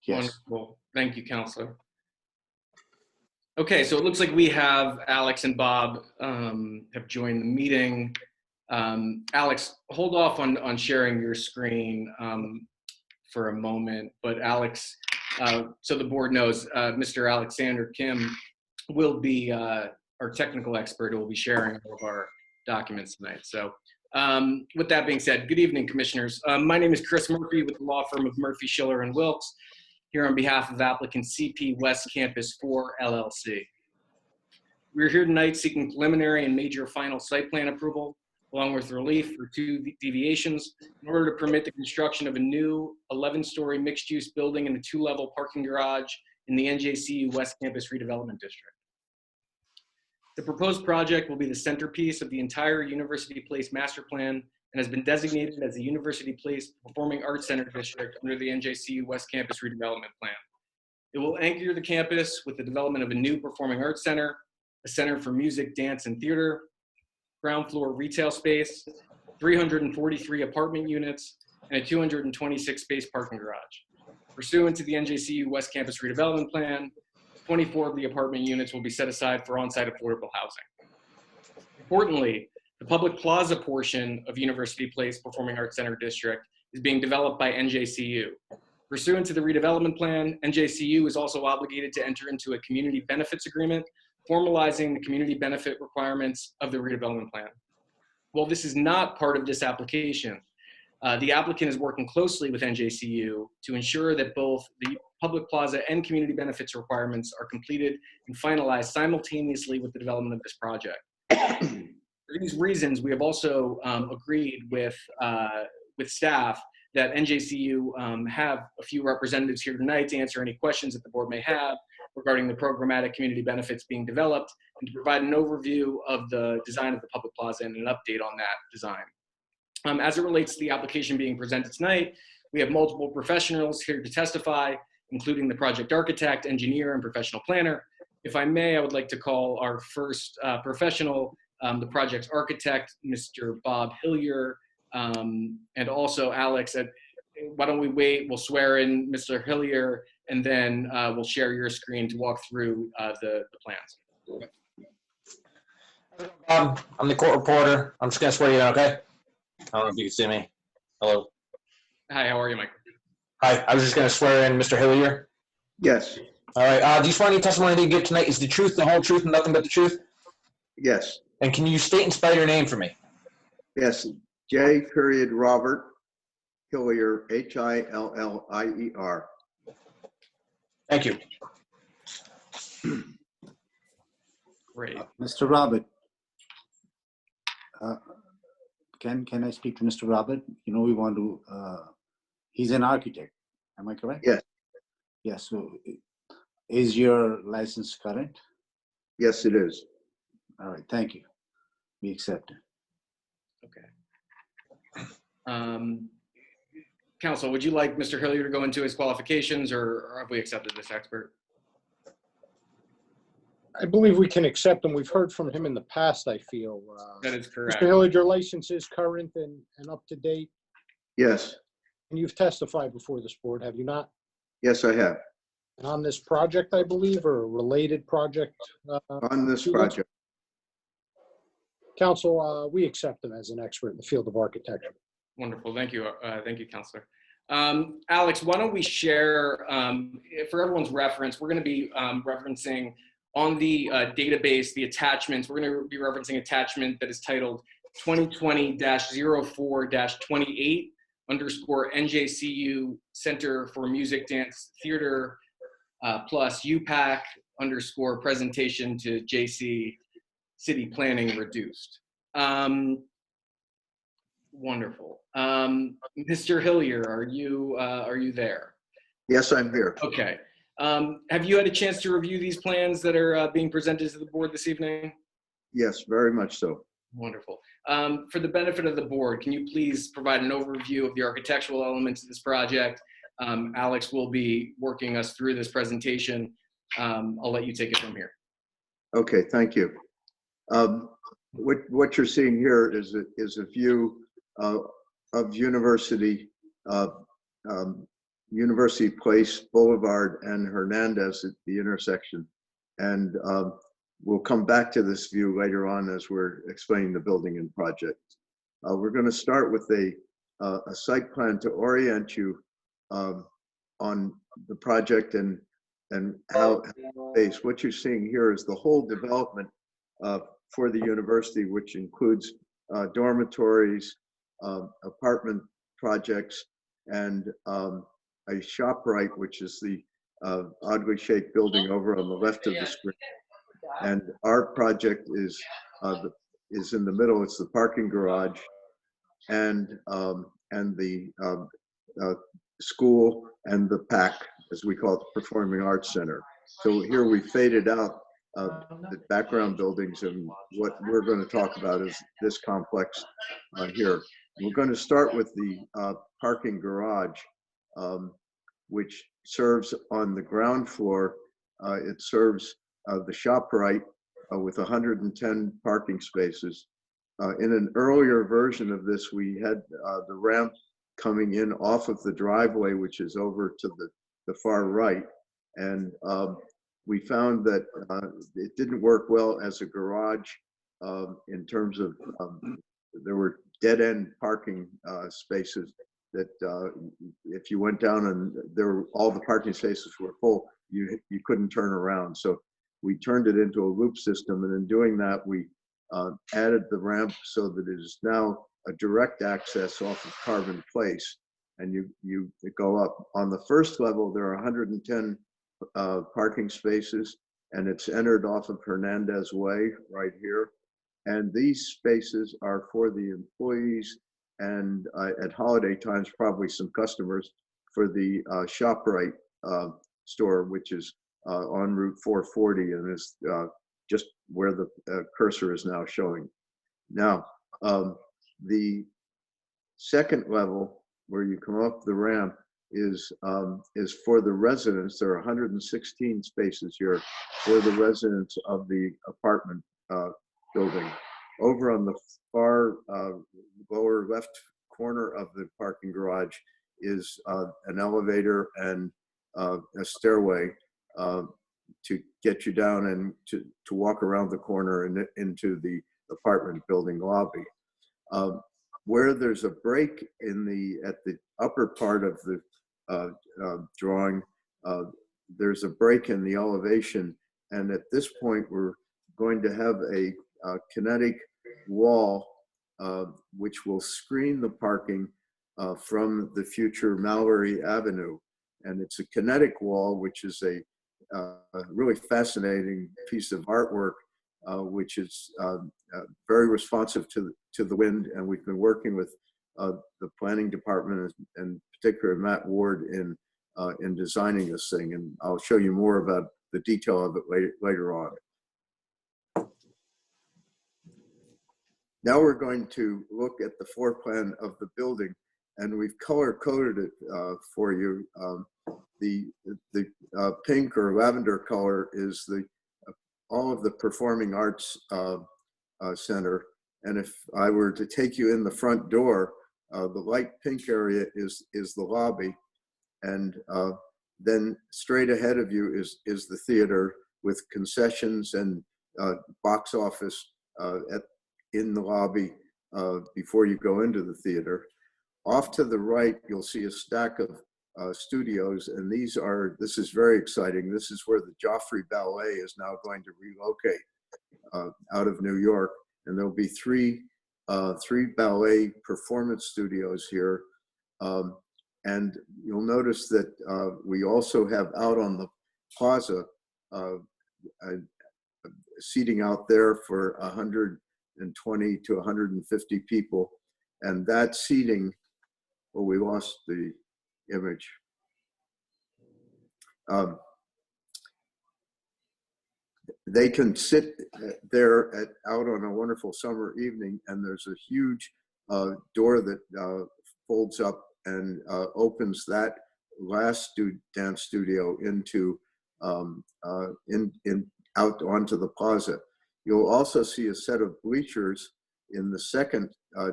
Yes. Wonderful. Thank you, Counselor. Okay, so it looks like we have Alex and Bob have joined the meeting. Alex, hold off on sharing your screen for a moment, but Alex, so the board knows, Mr. Alexander Kim will be our technical expert who will be sharing all of our documents tonight. So with that being said, good evening, commissioners. My name is Chris Murphy with the law firm of Murphy, Schiller, and Wilkes, here on behalf of applicant CP West Campus 4 LLC. We're here tonight seeking preliminary and major final site plan approval, along with relief for 2 deviations, in order to permit the construction of a new 11-story mixed-use building and a 2-level parking garage in the NJCU West Campus redevelopment district. The proposed project will be the centerpiece of the entire University Place master plan and has been designated as the University Place Performing Arts Center District under the NJCU West Campus redevelopment plan. It will anchor the campus with the development of a new performing arts center, a center for music, dance, and theater, ground floor retail space, 343 apartment units, and a 226 space parking garage. Pursuant to the NJCU West Campus redevelopment plan, 24 of the apartment units will be set aside for on-site affordable housing. Importantly, the public plaza portion of University Place Performing Arts Center District is being developed by NJCU. Pursuant to the redevelopment plan, NJCU is also obligated to enter into a community benefits agreement, formalizing the community benefit requirements of the redevelopment plan. While this is not part of this application, the applicant is working closely with NJCU to ensure that both the public plaza and community benefits requirements are completed and finalized simultaneously with the development of this project. For these reasons, we have also agreed with staff that NJCU have a few representatives here tonight to answer any questions that the board may have regarding the programmatic community benefits being developed, and to provide an overview of the design of the public plaza and an update on that design. As it relates to the application being presented tonight, we have multiple professionals here to testify, including the project architect, engineer, and professional planner. If I may, I would like to call our first professional, the project's architect, Mr. Bob Hillier, and also Alex. Why don't we wait? We'll swear in Mr. Hillier, and then we'll share your screen to walk through the plans. I'm the court reporter. I'm just gonna swear you in, okay? I don't know if you can see me. Hello. Hi, how are you, Mike? Hi, I was just gonna swear in Mr. Hillier. Yes, All right, do you swear any testimony that you give tonight is the truth, the whole truth, and nothing but the truth? yes, And can you state and spell your name for me? yes. J. Robert Hillier, Hillier. Thank you. Great. Mr. Robert, can I speak to Mr. Robert? You know, we want to, he's an architect, am I correct? Yes. Yes, so is your license current? Yes, it is. All right, thank you. We accept it. Okay. Counsel, would you like Mr. Hillier to go into his qualifications, or have we accepted this expert? I believe we can accept him. We've heard from him in the past, I feel. That is correct. Mr. Hilliard, your license is current and up to date, Yes, and you've testified before this board, have you not? yes, I have. And on this project, I believe, or a related project? On this project. Counsel, we accept him as an expert in the field of architecture. Wonderful. Thank you. Thank you, Counselor. Alex, why don't we share, for everyone's reference, we're going to be referencing on the database, the attachments. We're going to be referencing attachment that is titled 2020-04-28 _NJCU Center for Music, Dance, Theater plus UPAC _ presentation to JC City Planning Reduced. Wonderful. Mr. Hillier, are you there? Yes, I'm here. Okay. Have you had a chance to review these plans that are being presented to the board this evening? Yes, very much so. Wonderful. For the benefit of the board, can you please provide an overview of the architectural elements of this project? Alex will be working us through this presentation. I'll let you take it from here. Okay, thank you. What you're seeing here is a view of University Place Boulevard and Hernandez at the intersection. And we'll come back to this view later on as we're explaining the building and project. We're going to start with a site plan to orient you on the project and how based. What you're seeing here is the whole development for the university, which includes dormitories, apartment projects, and a ShopRite, which is the oddly shaped building over on the left of the screen. And our project is in the middle. It's the parking garage and the school and the PAC, as we call it, the Performing Arts Center. So here we faded out the background buildings, and what we're going to talk about is this complex here. We're going to start with the parking garage, which serves on the ground floor. It serves the ShopRite with 110 parking spaces. In an earlier version of this, we had the ramp coming in off of the driveway, which is over to the far right. And we found that it didn't work well as a garage in terms of there were dead-end parking spaces that if you went down and all the parking spaces were full, you couldn't turn around. So we turned it into a loop system, and in doing that, we added the ramp so that it is now a direct access off of Carbon Place, and you go up. On the first level, there are 110 parking spaces, and it's entered off of Hernandez Way right here. And these spaces are for the employees and at holiday times, probably some customers for the ShopRite store, which is on Route 440 and is just where the cursor is now showing. Now, the second level, where you come up the ramp, is for the residents. There are 116 spaces here for the residents of the apartment building. Over on the far lower left corner of the parking garage is an elevator and a stairway to get you down and to walk around the corner and into the apartment building lobby. Where there's a break at the upper part of the drawing, there's a break in the elevation, and at this point we're going to have a kinetic wall which will screen the parking from the future Mallory Avenue. And it's a kinetic wall, which is a really fascinating piece of artwork, which is very responsive to the wind. And we've been working with the planning department, and particularly Matt Ward, in designing this thing. And I'll show you more about the detail of it later on. Now we're going to look at the floor plan of the building, and we've color coded it for you. The pink or lavender color is all of the Performing Arts Center. And if I were to take you in the front door, the light pink area is the lobby, and then straight ahead of you is the theater with concessions and box office in the lobby before you go into the theater. Off to the right, you'll see a stack of studios, and this is very exciting. This is where the Joffrey Ballet is now going to relocate out of New York, and there'll be three ballet performance studios here. And you'll notice that we also have out on the plaza seating out there for 120 to 150 people, and that seating, well, we lost the image. They can sit there out on a wonderful summer evening, and there's a huge door that folds up and opens that last dance studio into out onto the plaza. You'll also see a set of bleachers in the second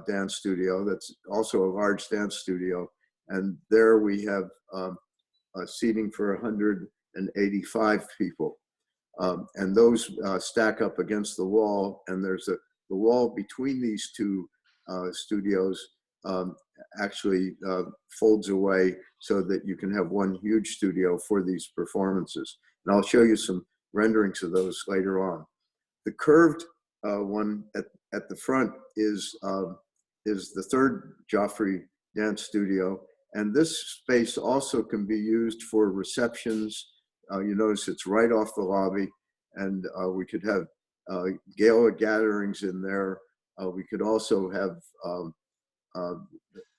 dance studio. That's also a large dance studio, and there we have seating for 185 people. And those stack up against the wall, and there's the wall between these two studios actually folds away so that you can have one huge studio for these performances. And I'll show you some renderings of those later on. The curved one at the front is the third Joffrey Dance Studio, and this space also can be used for receptions. You notice it's right off the lobby, and we could have gala gatherings in there. We could also have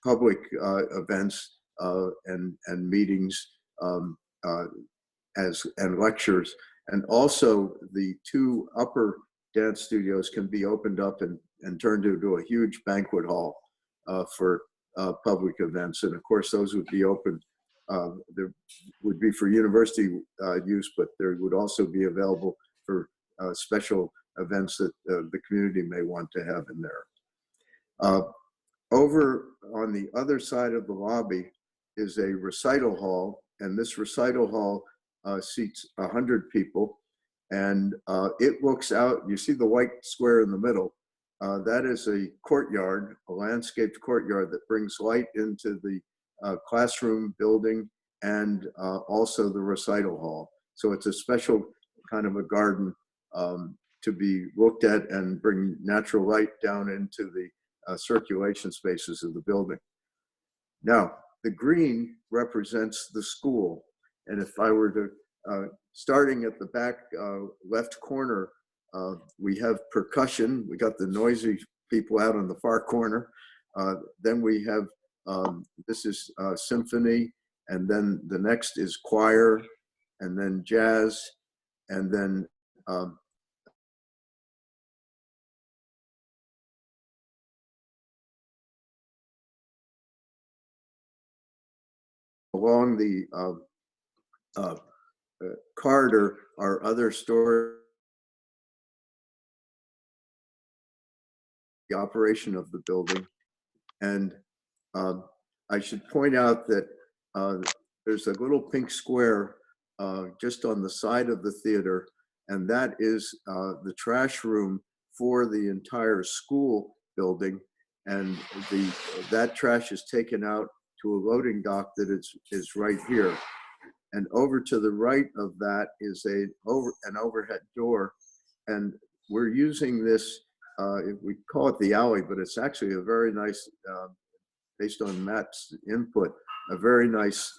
public events and meetings and lectures. And also the two upper dance studios can be opened up and turned into a huge banquet hall for public events. And of course, those would be open. There would be for university use, but there would also be available for special events that the community may want to have in there. Over on the other side of the lobby is a recital hall, and this recital hall seats 100 people, and it looks out. You see the white square in the middle. That is a courtyard, a landscaped courtyard that brings light into the classroom building and also the recital hall. So it's a special kind of a garden to be looked at and bring natural light down into the circulation spaces of the building. Now, the green represents the school. And if I were to, starting at the back left corner, we have percussion. We got the noisy people out on the far corner. Then we have, this is symphony, and then the next is choir, and then jazz, and then along the corridor are other storage, the operation of the building. And I should point out that there's a little pink square just on the side of the theater, and that is the trash room for the entire school building. And that trash is taken out to a loading dock that is right here. And over to the right of that is an overhead door. And we're using this, we call it the alley, but it's actually a very nice, based on Matt's input, a very nice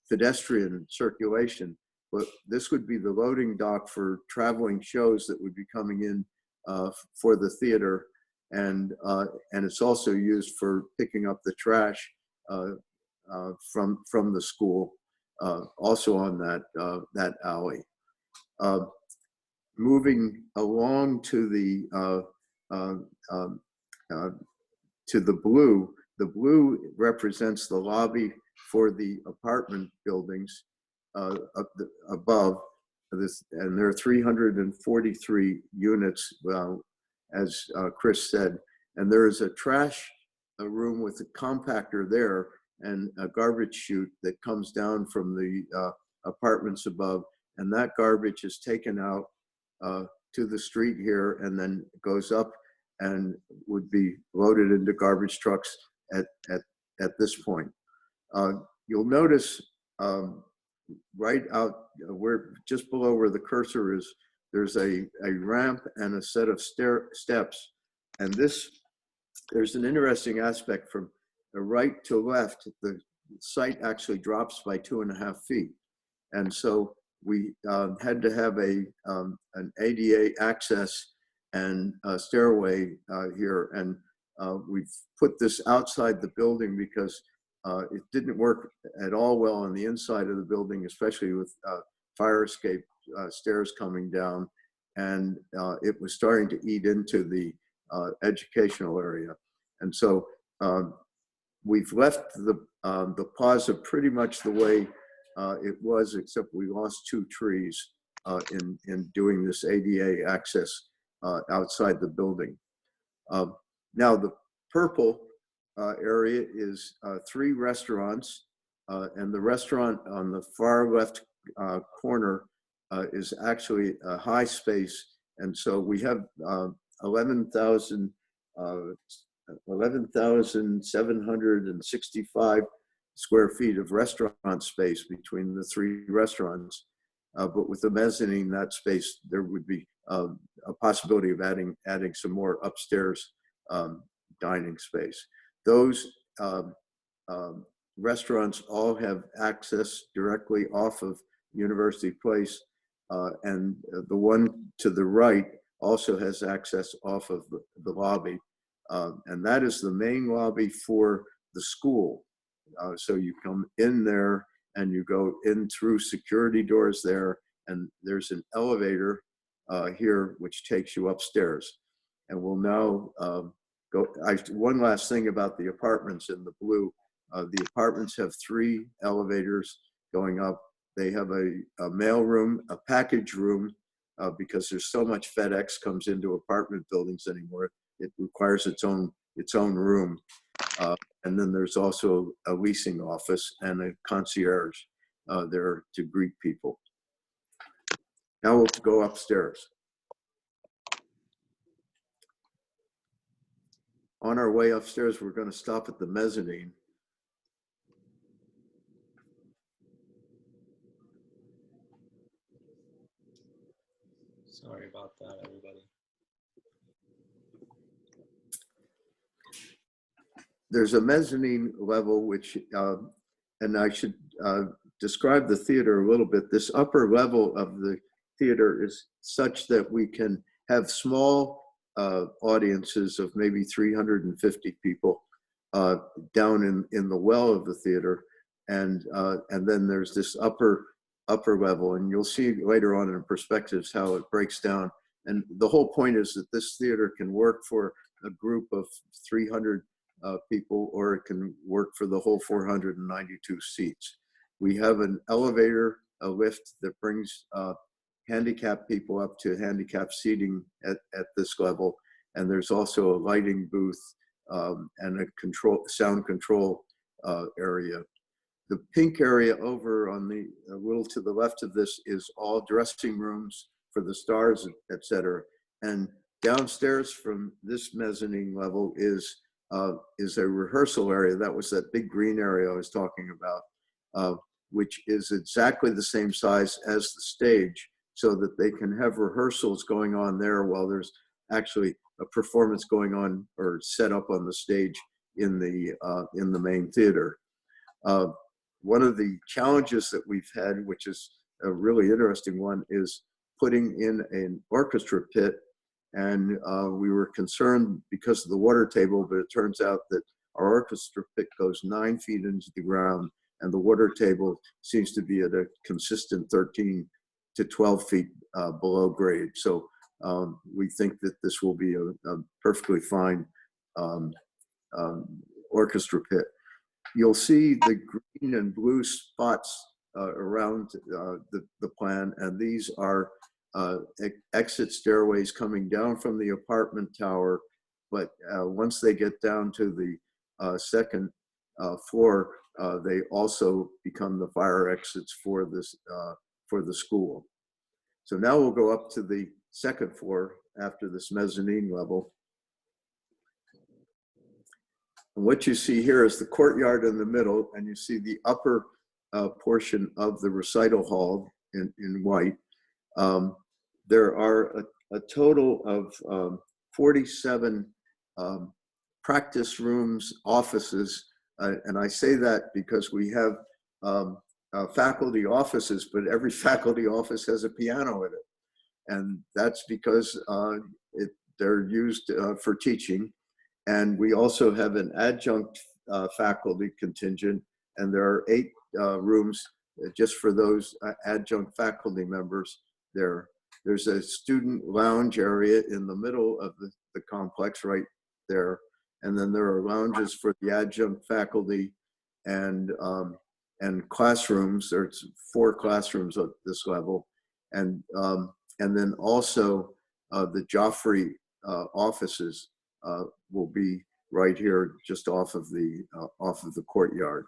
pedestrian circulation. But this would be the loading dock for traveling shows that would be coming in for the theater. And it's also used for picking up the trash from the school, also on that alley. Moving along to the blue. The blue represents the lobby for the apartment buildings above this, and there are 343 units, as Chris said. And there is a trash room with a compactor there and a garbage chute that comes down from the apartments above, and that garbage is taken out to the street here and then goes up and would be loaded into garbage trucks at this point. You'll notice right out where, just below where the cursor is, there's a ramp and a set of steps. And there's an interesting aspect from the right to left. The site actually drops by 2.5 feet. And so we had to have an ADA access and a stairway here. And we've put this outside the building because it didn't work at all well on the inside of the building, especially with fire escape stairs coming down. And it was starting to eat into the educational area. And so we've left the plaza pretty much the way it was, except we lost 2 trees in doing this ADA access outside the building. Now the purple area is 3 restaurants, and the restaurant on the far left corner is actually a high space. And so we have 11,765 square feet of restaurant space between the 3 restaurants. But with the mezzanine, that space, there would be a possibility of adding some more upstairs dining space. Those restaurants all have access directly off of University Place, and the one to the right also has access off of the lobby. And that is the main lobby for the school. So you come in there and you go in through security doors there, and there's an elevator here which takes you upstairs. And we'll now go. One last thing about the apartments in the blue. The apartments have 3 elevators going up. They have a mail room, a package room, because there's so much FedEx comes into apartment buildings anymore. It requires its own room. And then there's also a leasing office and a concierge there to greet people. Now we'll go upstairs. On our way upstairs, we're going to stop at the mezzanine. Sorry about that, everybody. There's a mezzanine level, which, and I should describe the theater a little bit. This upper level of the theater is such that we can have small audiences of maybe 350 people down in the well of the theater. And then there's this upper level, and you'll see later on in perspectives how it breaks down. And the whole point is that this theater can work for a group of 300 people, or it can work for the whole 492 seats. We have an elevator, a lift that brings handicapped people up to handicapped seating at this level. And there's also a lighting booth and a sound control area. The pink area over on the a little to the left of this is all dressing rooms for the stars, etc. And downstairs from this mezzanine level is a rehearsal area. That was that big green area I was talking about, which is exactly the same size as the stage, so that they can have rehearsals going on there while there's actually a performance going on or set up on the stage in the main theater. One of the challenges that we've had, which is a really interesting one, is putting in an orchestra pit. And we were concerned because of the water table, but it turns out that our orchestra pit goes 9 feet into the ground, and the water table seems to be at a consistent 13 to 12 feet below grade. So we think that this will be a perfectly fine orchestra pit. You'll see the green and blue spots around the plan, and these are exit stairways coming down from the apartment tower. But once they get down to the second floor, they also become the fire exits for this for the school. So now we'll go up to the second floor after this mezzanine level. And what you see here is the courtyard in the middle, and you see the upper portion of the recital hall in white. There are a total of 47 practice rooms, offices, and I say that because we have faculty offices, but every faculty office has a piano in it. And that's because they're used for teaching. And we also have an adjunct faculty contingent, and there are 8 rooms just for those adjunct faculty members there. There's a student lounge area in the middle of the complex right there. And then there are lounges for the adjunct faculty and classrooms. There's 4 classrooms at this level. And then also the Joffrey offices will be right here just off of the courtyard.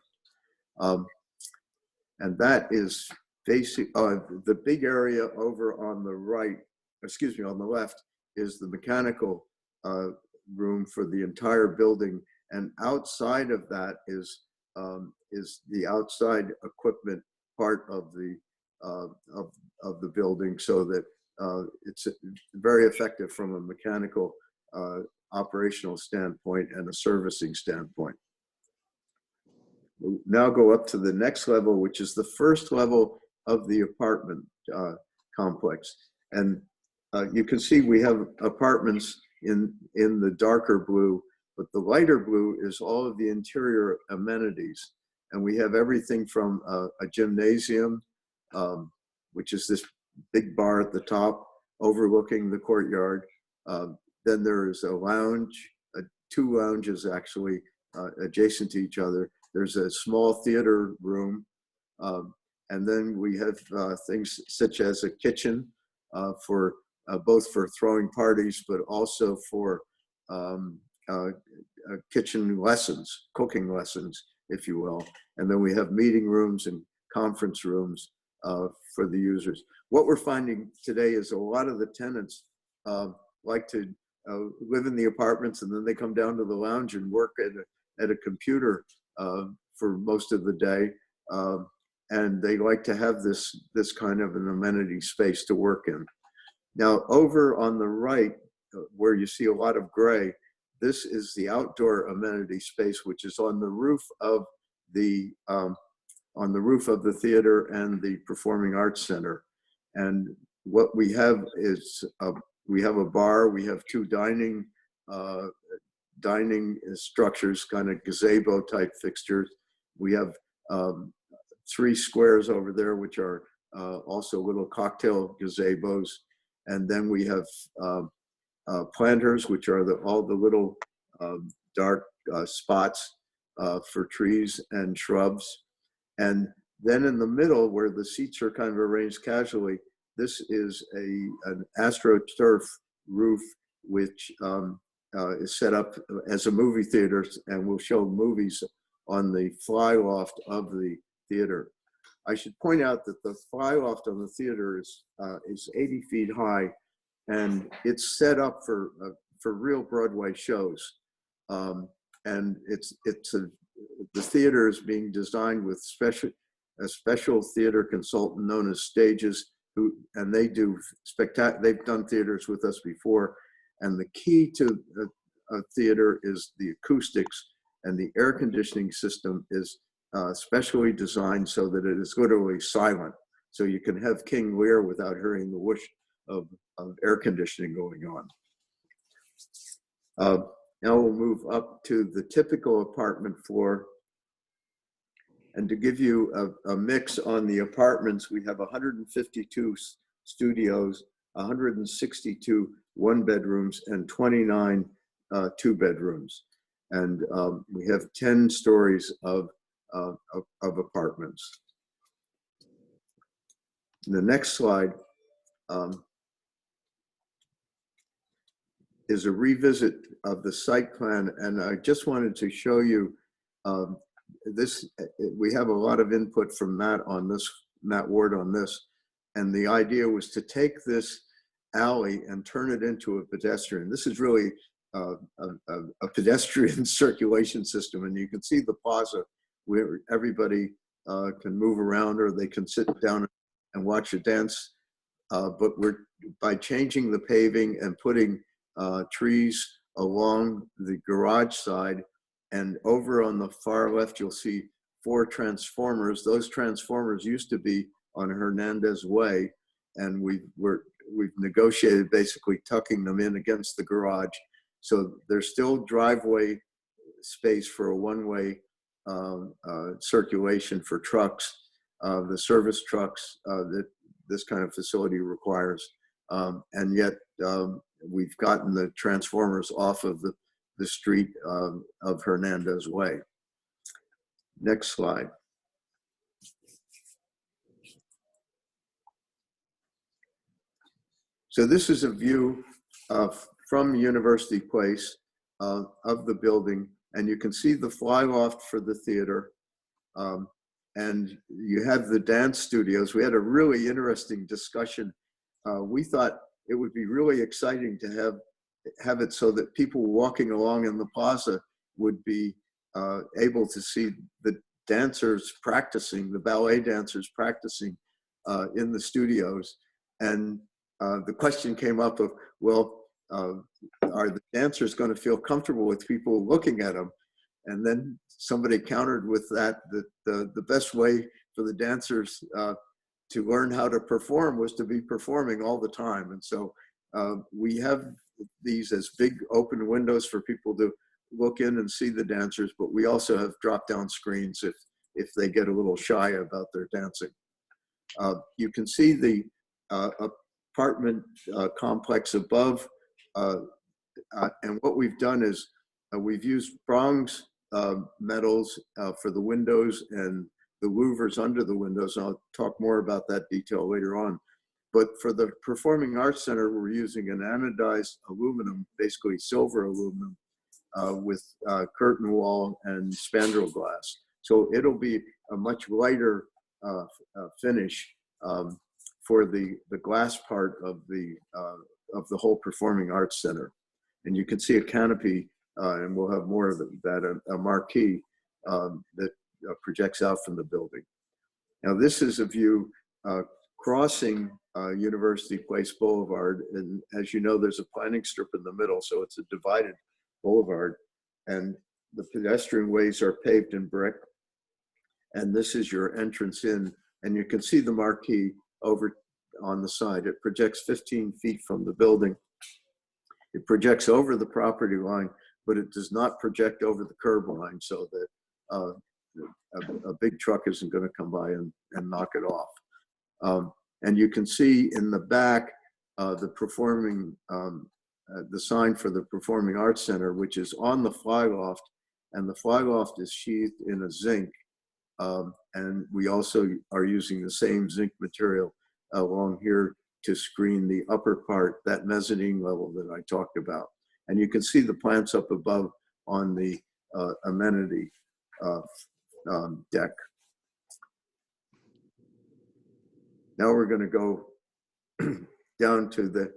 And that is basic. The big area over on the right, excuse me, on the left, is the mechanical room for the entire building, and outside of that is the outside equipment part of the building, so that it's very effective from a mechanical operational standpoint and a servicing standpoint. We'll now go up to the next level, which is the first level of the apartment complex. And you can see we have apartments in the darker blue, but the lighter blue is all of the interior amenities. And we have everything from a gymnasium, which is this big bar at the top overlooking the courtyard. Then there is a lounge, 2 lounges actually adjacent to each other. There's a small theater room. And then we have things such as a kitchen for both for throwing parties, but also for kitchen lessons, cooking lessons, if you will. And then we have meeting rooms and conference rooms for the users. What we're finding today is a lot of the tenants like to live in the apartments, and then they come down to the lounge and work at a computer for most of the day. And they like to have this kind of an amenity space to work in. Now, over on the right, where you see a lot of gray, this is the outdoor amenity space, which is on the roof of the theater and the Performing Arts Center. And what we have is we have a bar, we have 2 dining structures, kind of gazebo type fixtures. We have 3 squares over there, which are also little cocktail gazebos. And then we have planters, which are all the little dark spots for trees and shrubs. And Then in the middle, where the seats are kind of arranged casually, this is an AstroTurf roof, which is set up as a movie theater and will show movies on the fly loft of the theater. I should point out that the fly loft on the theater is 80 feet high, and it's set up for real Broadway shows. And the theater is being designed with a special theater consultant known as Stages, and they do they've done theaters with us before. And the key to a theater is the acoustics, and the air conditioning system is specially designed so that it is literally silent. So you can have King Lear without hearing the whoosh of air conditioning going on. Now we'll move up to the typical apartment floor. And to give you a mix on the apartments, we have 152 studios, 162 one-bedrooms, and 29 two-bedrooms. And we have 10 stories of apartments. The next slide is a revisit of the site plan, and I just wanted to show you this. We have a lot of input from Matt Ward on this, and the idea was to take this alley and turn it into a pedestrian. This is really a pedestrian circulation system, and you can see the plaza where everybody can move around, or they can sit down and watch a dance. But by changing the paving and putting trees along the garage side, and over on the far left, you'll see 4 transformers. Those transformers used to be on Hernandez Way, and we've negotiated basically tucking them in against the garage. So there's still driveway space for a one-way circulation for trucks, the service trucks that this kind of facility requires. And yet we've gotten the transformers off of the street of Hernandez Way. Next slide. So this is a view from University Place of the building, and you can see the fly loft for the theater. And you have the dance studios. We had a really interesting discussion. We thought it would be really exciting to have it so that people walking along in the plaza would be able to see the dancers practicing, the ballet dancers practicing in the studios. And the question came up of, well, are the dancers going to feel comfortable with people looking at them? And then somebody countered with that the best way for the dancers to learn how to perform was to be performing all the time. And so we have these as big open windows for people to look in and see the dancers, but we also have drop-down screens if they get a little shy about their dancing. You can see the apartment complex above, and what we've done is we've used bronze metals for the windows and the louvers under the windows. I'll talk more about that detail later on. But for the Performing Arts Center, we're using an anodized aluminum, basically silver aluminum, with curtain wall and spandrel glass. So it'll be a much lighter finish for the glass part of the whole Performing Arts Center. And you can see a canopy, and we'll have more of that, a marquee that projects out from the building. Now this is a view crossing University Place Boulevard, and as you know, there's a planting strip in the middle, so it's a divided boulevard, and the pedestrian ways are paved in brick, and this is your entrance in, and you can see the marquee over on the side. It projects 15 feet from the building. It projects over the property line, but it does not project over the curb line, so that a big truck isn't going to come by and knock it off. And you can see in the back the sign for the Performing Arts Center, which is on the fly loft, and the fly loft is sheathed in a zinc. And we also are using the same zinc material along here to screen the upper part, that mezzanine level that I talked about. And you can see the plants up above on the amenity deck. Now we're going to go down to the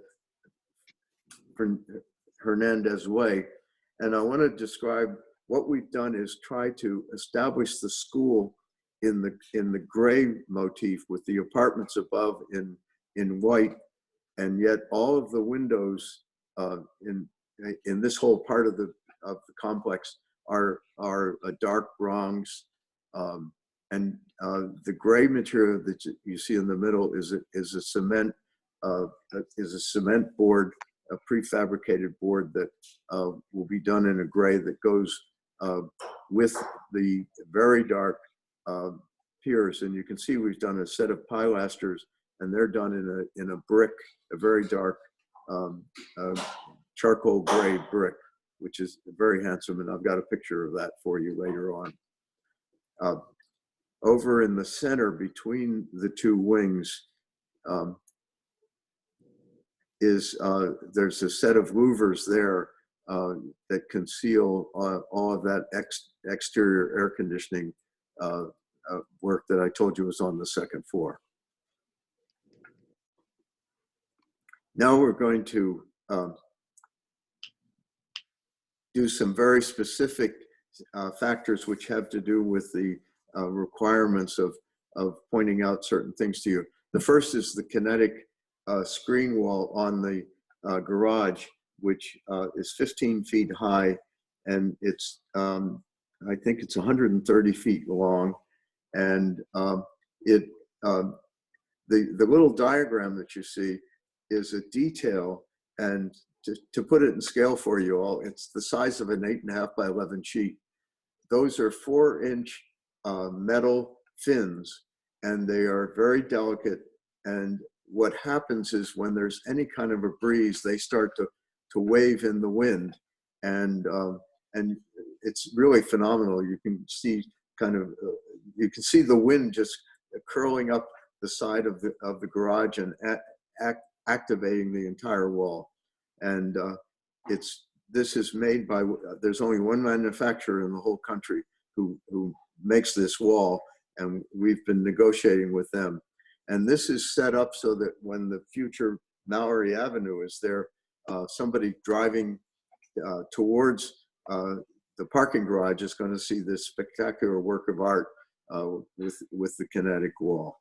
Hernandez Way. And I want to describe what we've done is try to establish the school in the gray motif with the apartments above in white, and yet all of the windows in this whole part of the complex are a dark bronze, and the gray material that you see in the middle is a cement board, a prefabricated board that will be done in a gray that goes with the very dark piers. And you can see we've done a set of pilasters, and they're done in a brick, a very dark charcoal gray brick, which is very handsome. And I've got a picture of that for you later on. Over in the center between the two wings there's a set of louvers there that conceal all of that exterior air conditioning work that I told you was on the second floor. Now we're going to do some very specific factors which have to do with the requirements of pointing out certain things to you. The first is the kinetic screen wall on the garage, which is 15 feet high, and it's I think it's 130 feet long. And the little diagram that you see is a detail, and to put it in scale for you all, it's the size of an 8.5 by 11 sheet. Those are 4-inch metal fins, and they are very delicate. And what happens is when there's any kind of a breeze, they start to wave in the wind, and it's really phenomenal. You can see you can see the wind just curling up the side of the garage and activating the entire wall. And this is made by, there's only one manufacturer in the whole country who makes this wall, and we've been negotiating with them. And this is set up so that when the future Mallory Avenue is there, somebody driving towards the parking garage is going to see this spectacular work of art with the kinetic wall.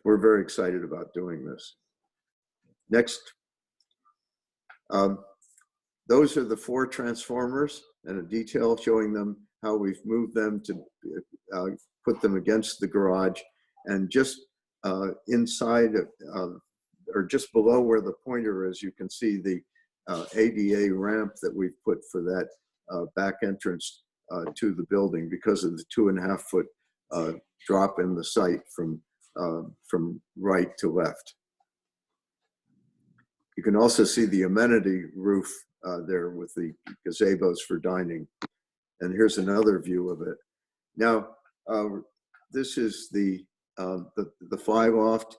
We're very excited about doing this. Next, those are the 4 transformers and a detail showing them how we've moved them to put them against the garage. And just inside or just below where the pointer is, you can see the ADA ramp that we've put for that back entrance to the building because of the 2.5 foot drop in the site from right to left. You can also see the amenity roof there with the gazebos for dining. And here's another view of it. Now, this is the fly loft,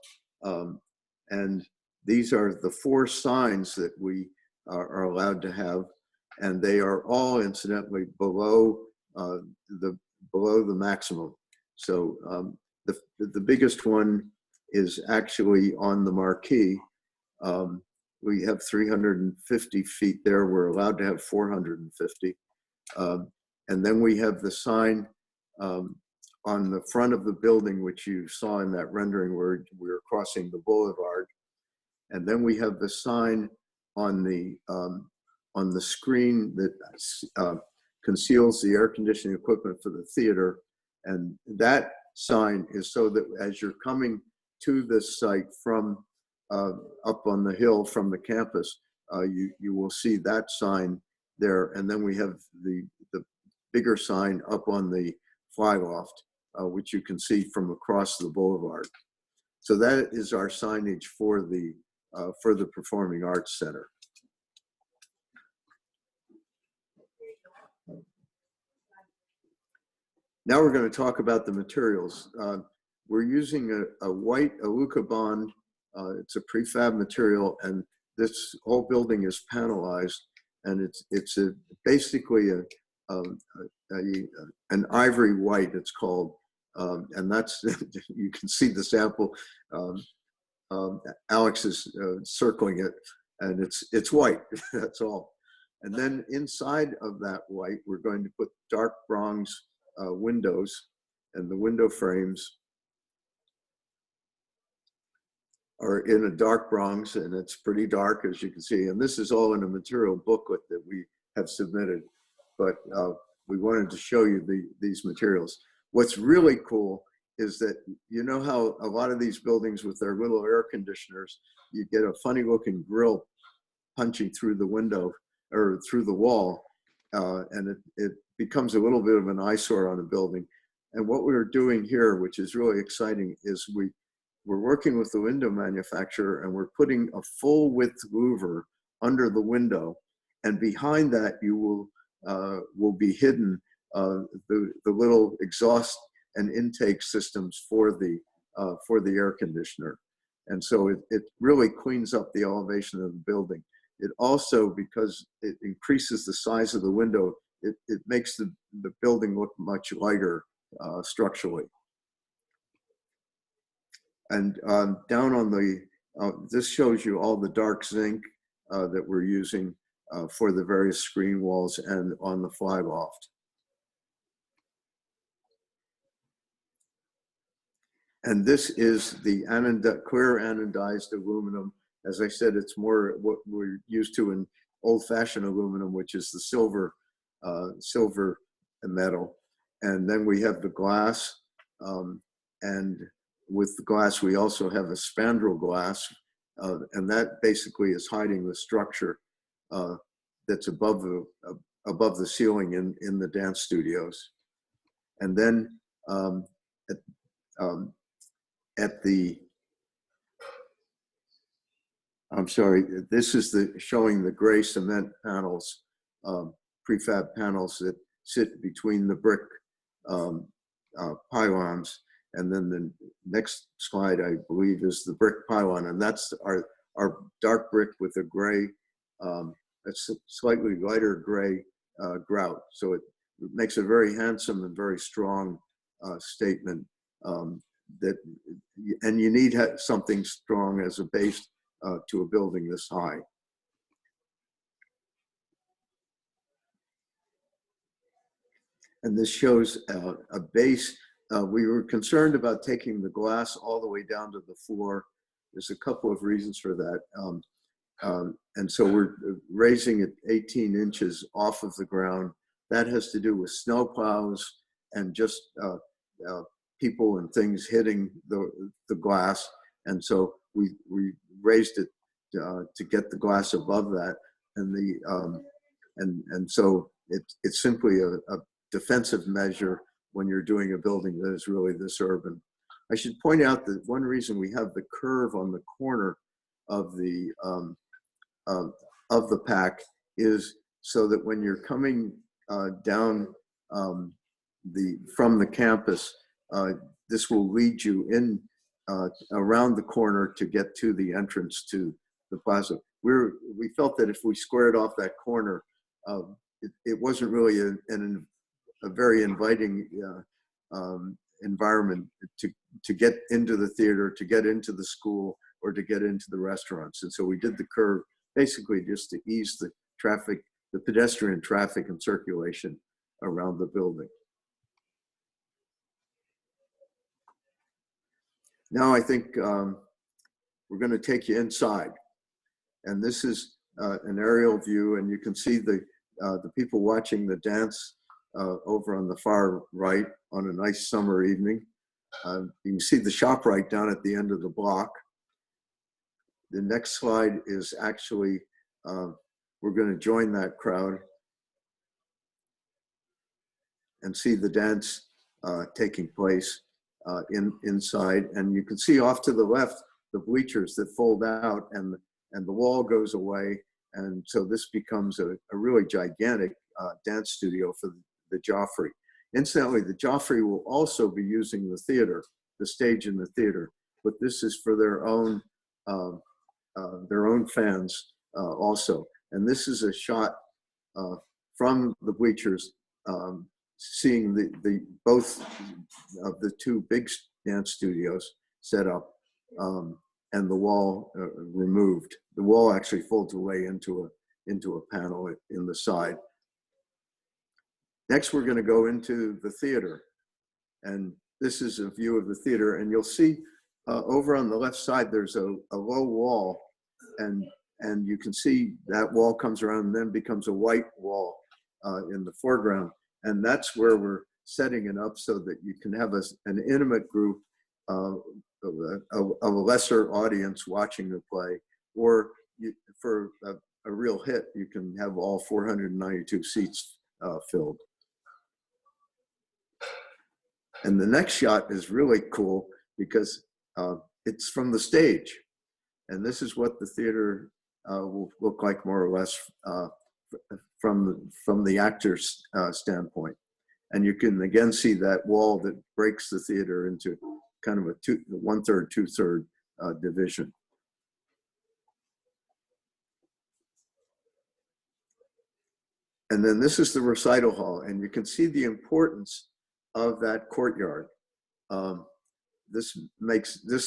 and these are the 4 signs that we are allowed to have, and they are all incidentally below the maximum. So the biggest one is actually on the marquee. We have 350 feet there. We're allowed to have 450. And then we have the sign on the front of the building, which you saw in that rendering where we were crossing the boulevard. And then we have the sign on the screen that conceals the air conditioning equipment for the theater. And that sign is so that as you're coming to this site from up on the hill from the campus, you will see that sign there. And then we have the bigger sign up on the fly loft, which you can see from across the boulevard. So that is our signage for the Performing Arts Center. Now we're going to talk about the materials. We're using a white Aluka bond. It's a prefab material, and this whole building is panelized, and it's basically an ivory white, it's called, and that's you can see the sample. Alex is circling it, and it's white. That's all. And then inside of that white, we're going to put dark bronze windows, and the window frames are in a dark bronze, and it's pretty dark, as you can see. And this is all in a material booklet that we have submitted, but we wanted to show you these materials. What's really cool is that, you know how a lot of these buildings with their little air conditioners, you get a funny looking grill punching through the window or through the wall, and it becomes a little bit of an eyesore on a building. And what we're doing here, which is really exciting, is we're working with the window manufacturer, and we're putting a full width louver under the window, and behind that you will be hidden the little exhaust and intake systems for the air conditioner. And so it really cleans up the elevation of the building. It also, because it increases the size of the window, it makes the building look much lighter structurally. And down on the, this shows you all the dark zinc that we're using for the various screen walls and on the fly loft. And this is the clear anodized aluminum. As I said, it's more what we're used to in old-fashioned aluminum, which is the silver metal. And then we have the glass, and with the glass, we also have a spandrel glass, and that basically is hiding the structure that's above the ceiling in the dance studios. And then I'm sorry, this is showing the gray cement panels, prefab panels that sit between the brick pylons. And then the next slide, I believe, is the brick pylon. And that's our dark brick with a gray, a slightly lighter gray grout. So it makes a very handsome and very strong statement and you need something strong as a base to a building this high. And this shows a base. We were concerned about taking the glass all the way down to the floor. There's a couple of reasons for that. And so we're raising it 18 inches off of the ground. That has to do with snow plows and just people and things hitting the glass. And so we raised it to get the glass above that. And so it's simply a defensive measure when you're doing a building that is really this urban. I should point out that one reason we have the curve on the corner of the pack is so that when you're coming down from the campus, this will lead you in around the corner to get to the entrance to the plaza. We felt that if we squared off that corner, it wasn't really a very inviting environment to get into the theater, to get into the school, or to get into the restaurants. And so we did the curve basically just to ease the traffic, the pedestrian traffic and circulation around the building. Now I think we're going to take you inside. And this is an aerial view, and you can see the people watching the dance over on the far right on a nice summer evening. You can see the ShopRite down at the end of the block. The next slide is actually, we're going to join that crowd and see the dance taking place inside. And you can see off to the left, the bleachers that fold out and the wall goes away. And so this becomes a really gigantic dance studio for the Joffrey. Incidentally, the Joffrey will also be using the theater, the stage in the theater, but this is for their own fans also. And this is a shot from the bleachers, seeing the both of the two big dance studios set up, and the wall removed. The wall actually folds away into a panel in the side. Next, we're going to go into the theater, and this is a view of the theater, and you'll see over on the left side there's a low wall, and you can see that wall comes around and then becomes a white wall in the foreground, and that's where we're setting it up so that you can have an intimate group of a lesser audience watching the play, or for a real hit, you can have all 492 seats filled. And the next shot is really cool because it's from the stage. And this is what the theater will look like more or less from the actor's standpoint. And you can again see that wall that breaks the theater into kind of a 1/3, 2/3 division. And then this is the recital hall, and you can see the importance of that courtyard. This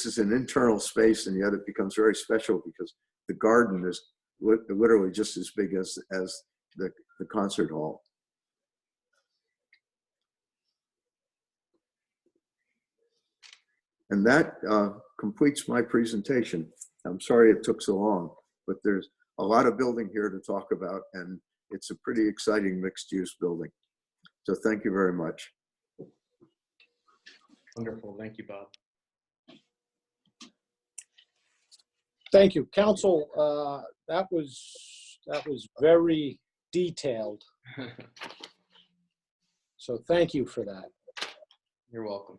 is an internal space, and yet it becomes very special because the garden is literally just as big as the concert hall. And that completes my presentation. I'm sorry it took so long, but there's a lot of building here to talk about, and it's a pretty exciting mixed-use building. So thank you very much. Wonderful. Thank you, Bob. Thank you, Council. That was very detailed. So thank you for that. You're welcome.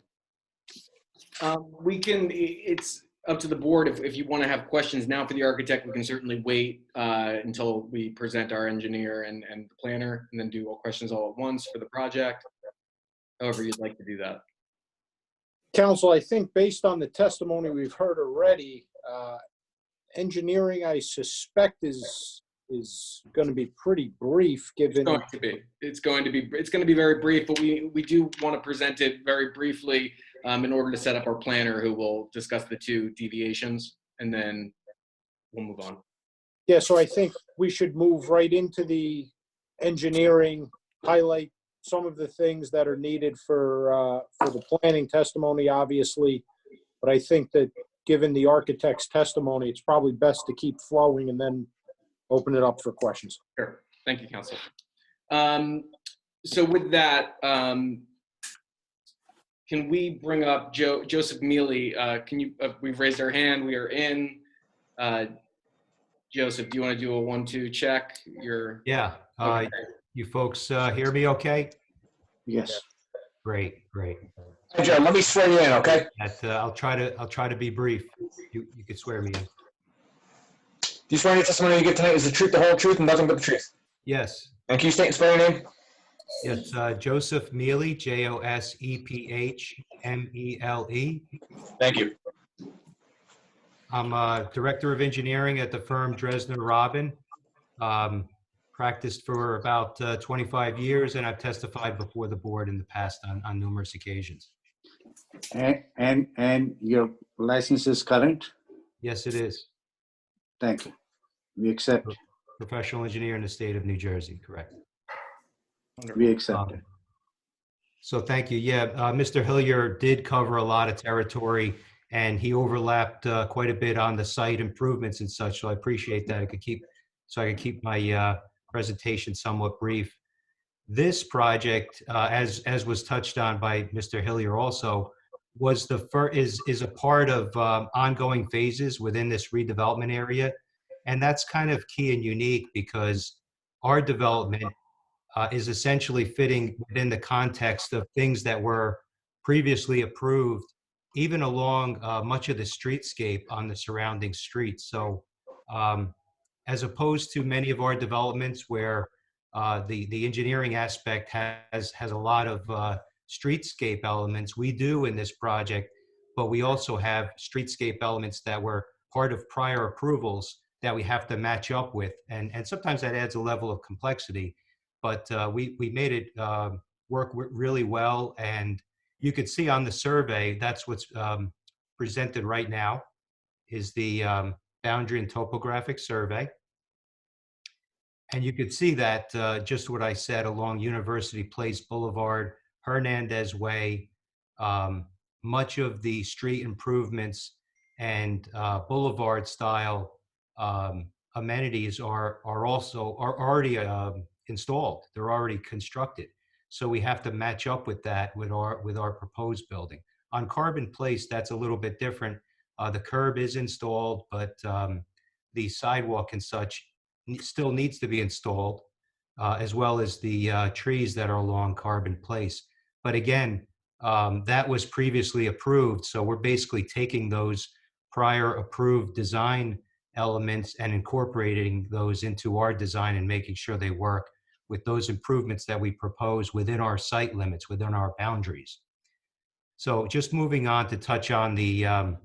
It's up to the board. If you want to have questions now for the architect, we can certainly wait until we present our engineer and the planner, and then do all questions all at once for the project. However you'd like to do that. Council, I think based on the testimony we've heard already, engineering, I suspect, is going to be pretty brief. Given It's going to be very brief, but we do want to present it very briefly in order to set up our planner, who will discuss the two deviations, and then we'll move on. Yeah, so I think we should move right into the engineering, highlight some of the things that are needed for the planning testimony, obviously. But I think that given the architect's testimony, it's probably best to keep flowing and then open it up for questions. Sure. Thank you, Council. So with that, can we bring up Joseph Mealy? We've raised our hand. We are in. Joseph, do you want to do a 1-2 check? Yeah. Okay. You folks hear me okay? Yes. Great. Hey, Joe, let me swear you in, okay? I'll try to be brief. You could swear me in. Do you swear any testimony you give tonight is the truth, the whole truth, and nothing but the truth? Yes. And can you state and spell your name? Yes, Joseph Mealy, Josephmele. Thank you. I'm Director of Engineering at the firm Dresner Robin. Practiced for about 25 years, and I've testified before the board in the past on numerous occasions. And your license is current? Yes, it is. Thank you. We accept. Professional engineer in the state of New Jersey, correct. We accept it. So thank you. Yeah, Mr. Hillier did cover a lot of territory, and he overlapped quite a bit on the site improvements and such. So I appreciate that. I could keep my presentation somewhat brief. This project, as was touched on by Mr. Hillier also, is a part of ongoing phases within this redevelopment area. And that's kind of key and unique because our development is essentially fitting within the context of things that were previously approved, even along much of the streetscape on the surrounding streets. So as opposed to many of our developments where The engineering aspect has a lot of streetscape elements. We do in this project, but we also have streetscape elements that were part of prior approvals that we have to match up with. And sometimes that adds a level of complexity, but we made it work really well. And you could see on the survey, that's what's presented right now, is the boundary and topographic survey. And you could see that just what I said along University Place Boulevard, Hernandez Way, much of the street improvements and boulevard style amenities are already installed. They're already constructed. So we have to match up with that with our proposed building. On Carbon Place, that's a little bit different. The curb is installed, but the sidewalk and such still needs to be installed, as well as the trees that are along Carbon Place. But again, that was previously approved, so we're basically taking those prior approved design elements and incorporating those into our design and making sure they work with those improvements that we propose within our site limits, within our boundaries. So just moving on to touch on the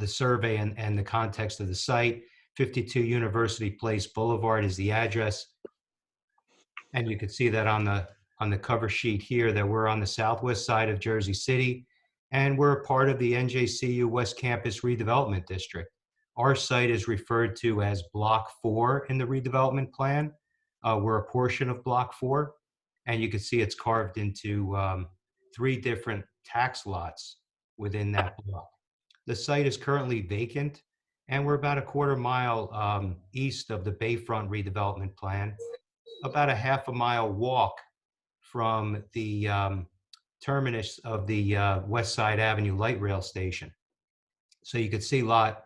survey and the context of the site. 52 University Place Boulevard is the address. And you can see that on the cover sheet here that we're on the southwest side of Jersey City, and we're a part of the NJCU West Campus Redevelopment District. Our site is referred to as Block 4 in the redevelopment plan. We're a portion of Block 4, and you can see it's carved into 3 different tax lots within that block. The site is currently vacant, and we're about a quarter mile east of the Bayfront redevelopment plan, about a half a mile walk from the terminus of the West Side Avenue Light Rail Station. So you could see lot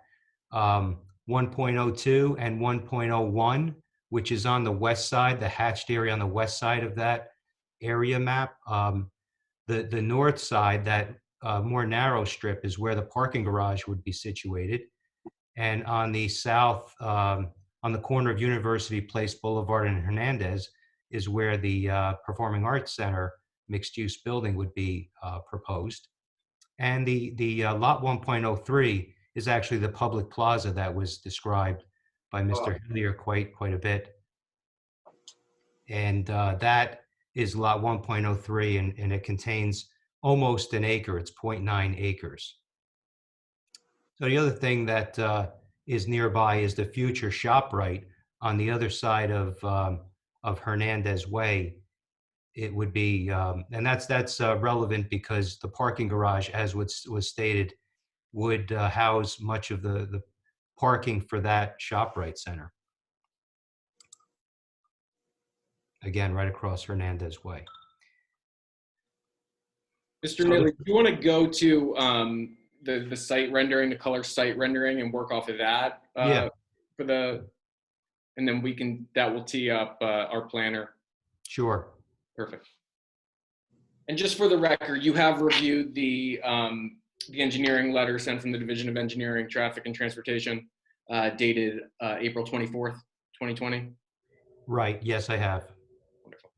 1.02 and 1.01, which is on the west side, the hatched area on the west side of that area map. The north side, that more narrow strip, is where the parking garage would be situated. And on the south, on the corner of University Place Boulevard and Hernandez, is where the Performing Arts Center mixed-use building would be proposed. And the lot 1.03 is actually the public plaza that was described by Mr. Hillier quite a bit. And that is lot 1.03, and it contains almost an acre. It's 0.9 acres. So the other thing that is nearby is the future ShopRite on the other side of Hernandez Way. It would be, and that's relevant because the parking garage, as was stated, would house much of the parking for that ShopRite center. Again, right across Hernandez Way. Mr. Neely, do you want to go to the site rendering, the color site rendering, and work off of that? Yeah. And then that will tee up our planner. Sure. Perfect. And just for the record, you have reviewed the engineering letter sent from the Division of Engineering, Traffic and Transportation, dated April 24th, 2020? Right. Yes, I have. Wonderful.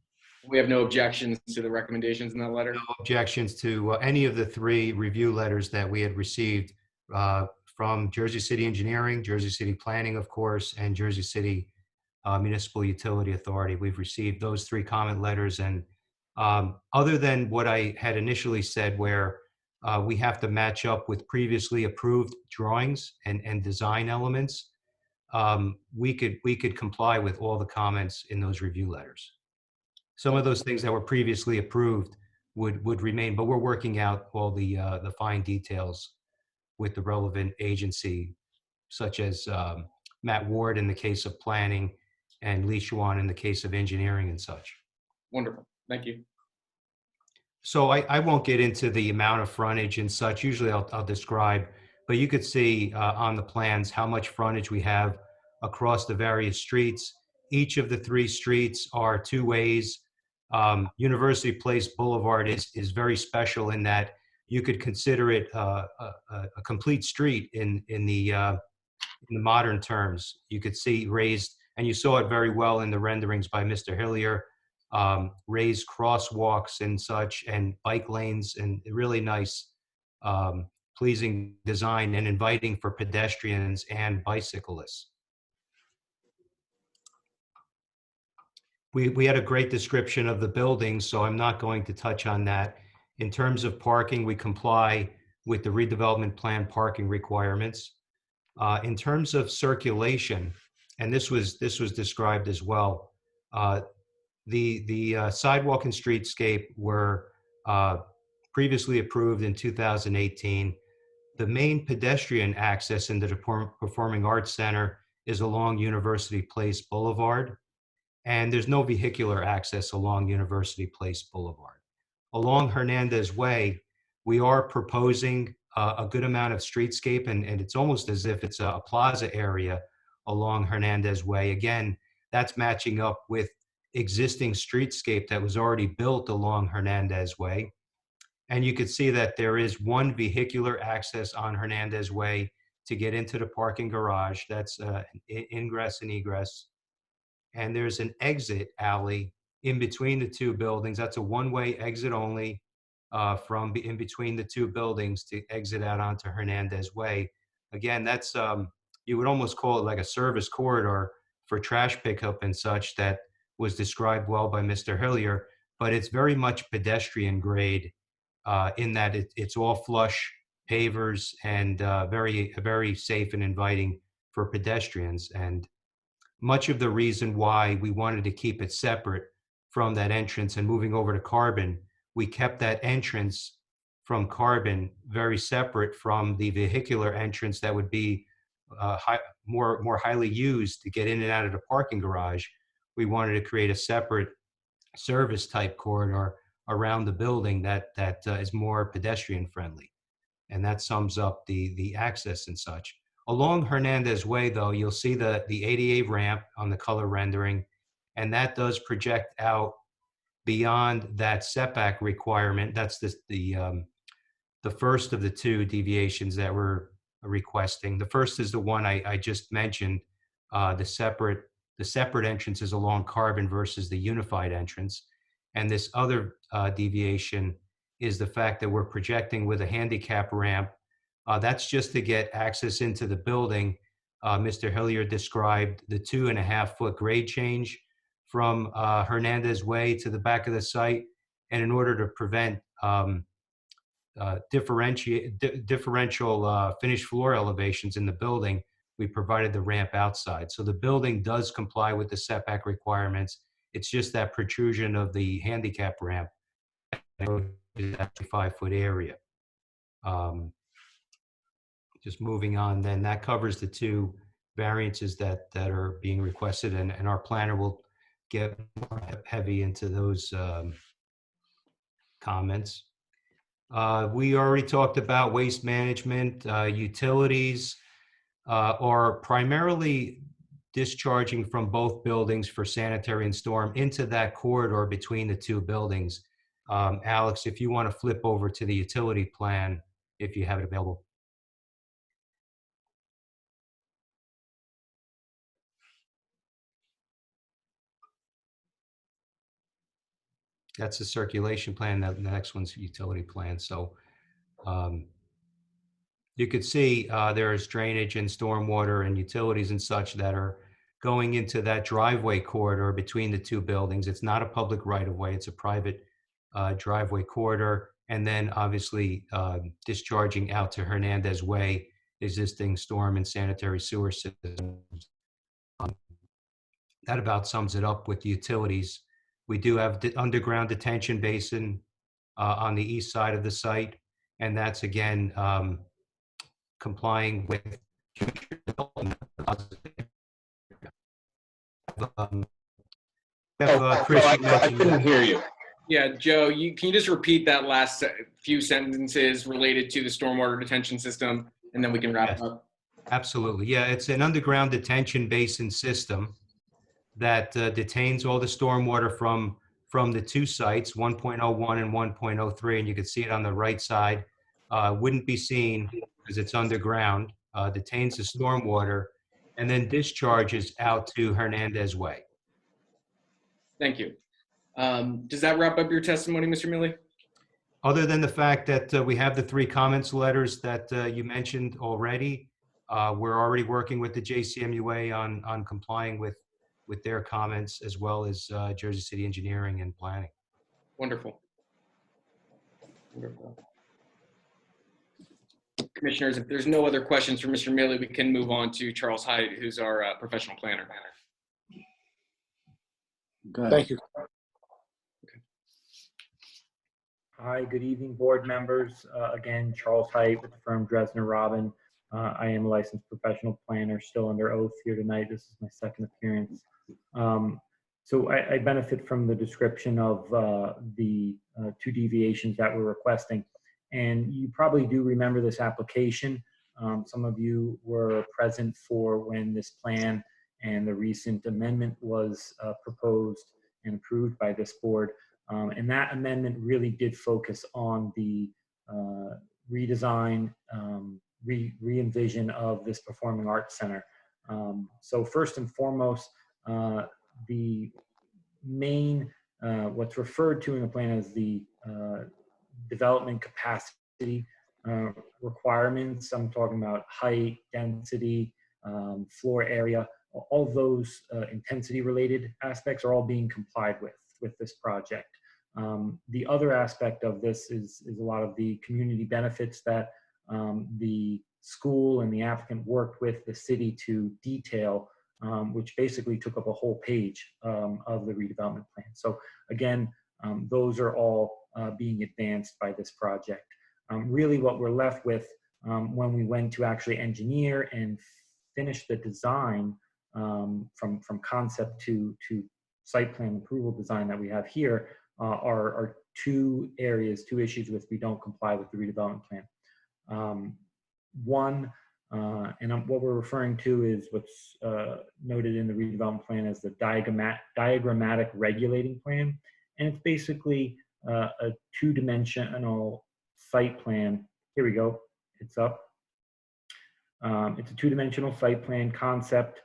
We have no objections to the recommendations in that letter? No objections to any of the 3 review letters that we had received from Jersey City Engineering, Jersey City Planning, of course, and Jersey City Municipal Utility Authority. We've received those 3 comment letters, and other than what I had initially said, where we have to match up with previously approved drawings and design elements, we could comply with all the comments in those review letters. Some of those things that were previously approved would remain, but we're working out all the fine details with the relevant agency, such as Matt Ward in the case of planning and Lee Schwan in the case of engineering and such. Wonderful. Thank you. So I won't get into the amount of frontage and such. Usually I'll describe, but you could see on the plans how much frontage we have across the various streets. Each of the 3 streets are 2 ways. University Place Boulevard is very special in that you could consider it a complete street in the modern terms. You could see raised And you saw it very well in the renderings by Mr. Hillier, raised crosswalks and such, and bike lanes, and really nice, pleasing design and inviting for pedestrians and bicyclists. We had a great description of the building, so I'm not going to touch on that. In terms of parking, we comply with the redevelopment plan parking requirements. In terms of circulation, and this was described as well, the sidewalk and streetscape were previously approved in 2018. The main pedestrian access in the Performing Arts Center is along University Place Boulevard, and there's no vehicular access along University Place Boulevard. Along Hernandez Way, we are proposing a good amount of streetscape, and it's almost as if it's a plaza area along Hernandez Way. Again, that's matching up with existing streetscape that was already built along Hernandez Way. And you could see that there is one vehicular access on Hernandez Way to get into the parking garage. That's ingress and egress. And there's an exit alley in between the two buildings. That's a one-way exit only from in between the two buildings to exit out onto Hernandez Way. Again, that's, you would almost call it like a service corridor for trash pickup and such, that was described well by Mr. Hillier, but it's very much pedestrian grade in that it's all flush pavers and very safe and inviting for pedestrians. And much of the reason why we wanted to keep it separate from that entrance and moving over to Carbon, we kept that entrance from Carbon very separate from the vehicular entrance that would be more highly used to get in and out of the parking garage. We wanted to create a separate service type corridor around the building that is more pedestrian friendly. And that sums up the access and such. Along Hernandez Way, though, you'll see the ADA ramp on the color rendering, and that does project out beyond that setback requirement. That's the first of the two deviations that we're requesting. The first is the one I just mentioned, the separate entrances along Carbon versus the unified entrance. And this other deviation is the fact that we're projecting with a handicap ramp. That's just to get access into the building. Mr. Hillier described the 2.5-foot grade change from Hernandez Way to the back of the site. And in order to prevent differential finished floor elevations in the building, we provided the ramp outside. So the building does comply with the setback requirements. It's just that protrusion of the handicap ramp is actually 5-foot area. Just moving on, then that covers the two variances that are being requested, and our planner will get more heavy into those comments. We already talked about waste management. Utilities are primarily discharging from both buildings for sanitary and storm into that corridor between the two buildings. Alex, if you want to flip over to the utility plan, if you have it available. That's the circulation plan. The next one's utility plan. So you could see there's drainage and stormwater and utilities and such that are going into that driveway corridor between the two buildings. It's not a public right-of-way. It's a private driveway corridor. And then obviously discharging out to Hernandez Way, existing storm and sanitary sewer systems. That about sums it up with utilities. We do have the underground detention basin on the east side of the site, and that's again complying with Chris, I couldn't hear you. Yeah, Joe, can you just repeat that last few sentences related to the stormwater detention system, and then we can wrap up? Absolutely. Yeah, it's an underground detention basin system that detains all the stormwater from the two sites, 1.01 and 1.03, and you can see it on the right side. Wouldn't be seen because it's underground, detains the stormwater, and then discharges out to Hernandez Way. Thank you. Does that wrap up your testimony, Mr. Mealy? Other than the fact that we have the 3 comments letters that you mentioned already, we're already working with the JCMUA on complying with their comments, as well as Jersey City Engineering and Planning. Wonderful. Wonderful. Commissioners, if there's no other questions for Mr. Mealy, we can move on to Charles Hyde, who's our professional planner. Thank you. Hi, good evening, board members. Again, Charles Height with the firm Dresner Robin. I am a licensed professional planner, still under oath here tonight. This is my second appearance. So I benefit from the description of the 2 deviations that we're requesting. And you probably do remember this application. Some of you were present for when this plan and the recent amendment was proposed and approved by this board. And that amendment really did focus on the redesign, re-envision of this Performing Arts Center. So first and foremost, the main, what's referred to in the plan as the development capacity requirements. I'm talking about height, density, floor area. All those intensity related aspects are all being complied with this project. The other aspect of this is a lot of the community benefits that the school and the applicant worked with the city to detail, which basically took up a whole page of the redevelopment plan. So again, those are all being advanced by this project. Really what we're left with when we went to actually engineer and finish the design from concept to site plan approval design that we have here are 2 areas, 2 issues with we don't comply with the redevelopment plan. One, and what we're referring to is what's noted in the redevelopment plan as the diagrammatic regulating plan. And it's basically a 2-dimensional site plan. Here we go, it's up. It's a 2-dimensional site plan concept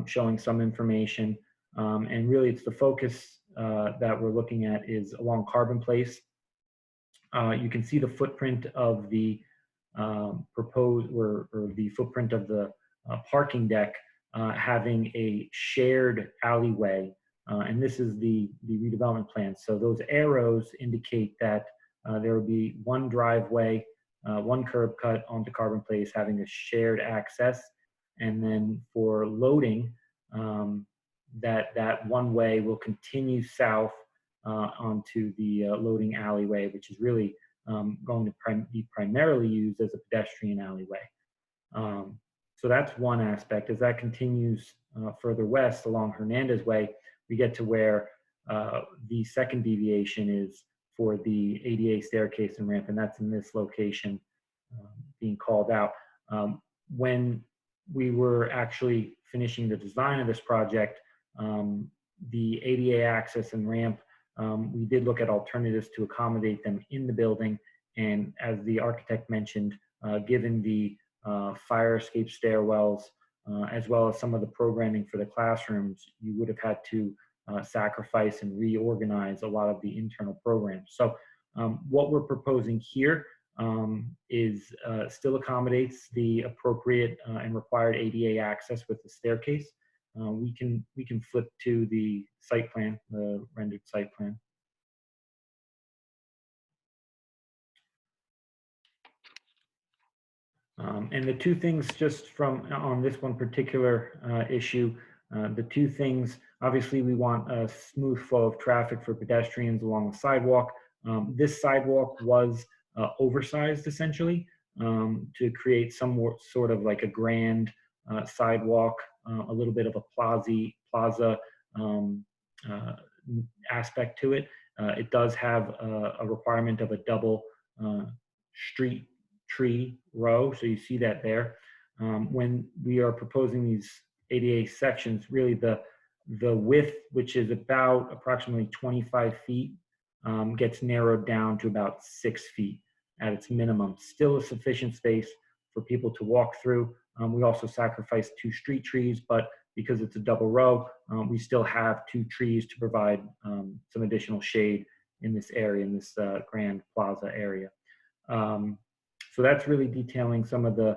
showing some information. And really it's the focus that we're looking at is along Carbon Place. You can see the footprint of the proposed or the footprint of the parking deck having a shared alleyway. And this is the redevelopment plan. So those arrows indicate that there will be 1 driveway, 1 curb cut onto Carbon Place having a shared access. And then for loading, that 1 way will continue south onto the loading alleyway, which is really going to be primarily used as a pedestrian alleyway. So that's one aspect. As that continues further west along Hernandez Way, we get to where the second deviation is for the ADA staircase and ramp, and that's in this location being called out. When we were actually finishing the design of this project, the ADA access and ramp, we did look at alternatives to accommodate them in the building. And as the architect mentioned, given the fire escape stairwells, as well as some of the programming for the classrooms, you would have had to sacrifice and reorganize a lot of the internal programs. So what we're proposing here is still accommodates the appropriate and required ADA access with the staircase. We can flip to the site plan, the rendered site plan. And the 2 things just from on this one particular issue, the 2 things, obviously we want a smooth flow of traffic for pedestrians along the sidewalk. This sidewalk was oversized essentially to create some sort of like a grand sidewalk, a little bit of a plaza aspect to it. It does have a requirement of a double street tree row, so you see that there. When we are proposing these ADA sections, really the width, which is about approximately 25 feet, gets narrowed down to about 6 feet at its minimum. Still a sufficient space for people to walk through, We also sacrificed 2 street trees, but because it's a double row, we still have 2 trees to provide some additional shade in this area, in this grand plaza area. So that's really detailing some of the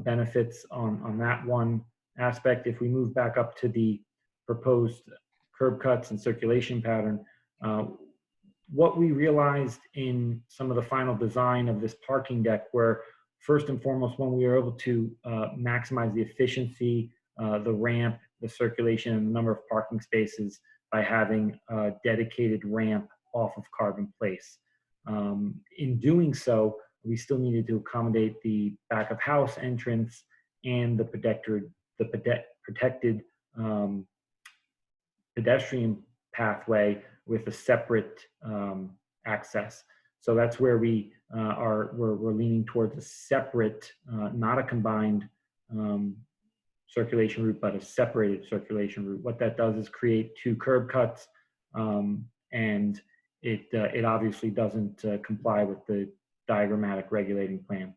benefits on that one aspect. If we move back up to the proposed curb cuts and circulation pattern, what we realized in some of the final design of this parking deck were, first and foremost, when we were able to maximize the efficiency, the ramp, the circulation, and the number of parking spaces by having a dedicated ramp off of Carbon Place. In doing so, we still needed to accommodate the back of house entrance and the protected pedestrian pathway with a separate access. So that's where we're leaning towards a separate, not a combined circulation route, but a separated circulation route. What that does is create 2 curb cuts, and it obviously doesn't comply with the diagrammatic regulating plan.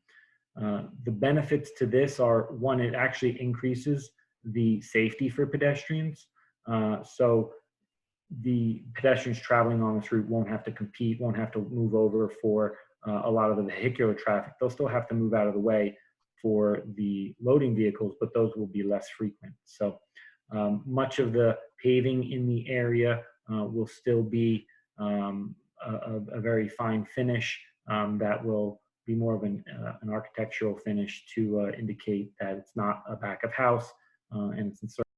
The benefits to this are, one, it actually increases the safety for pedestrians. So the pedestrians traveling on this route won't have to compete, won't have to move over for a lot of the vehicular traffic. They'll still have to move out of the way for the loading vehicles, but those will be less frequent. So much of the paving in the area will still be a very fine finish that will be more of an architectural finish to indicate that it's not a back of house and it's in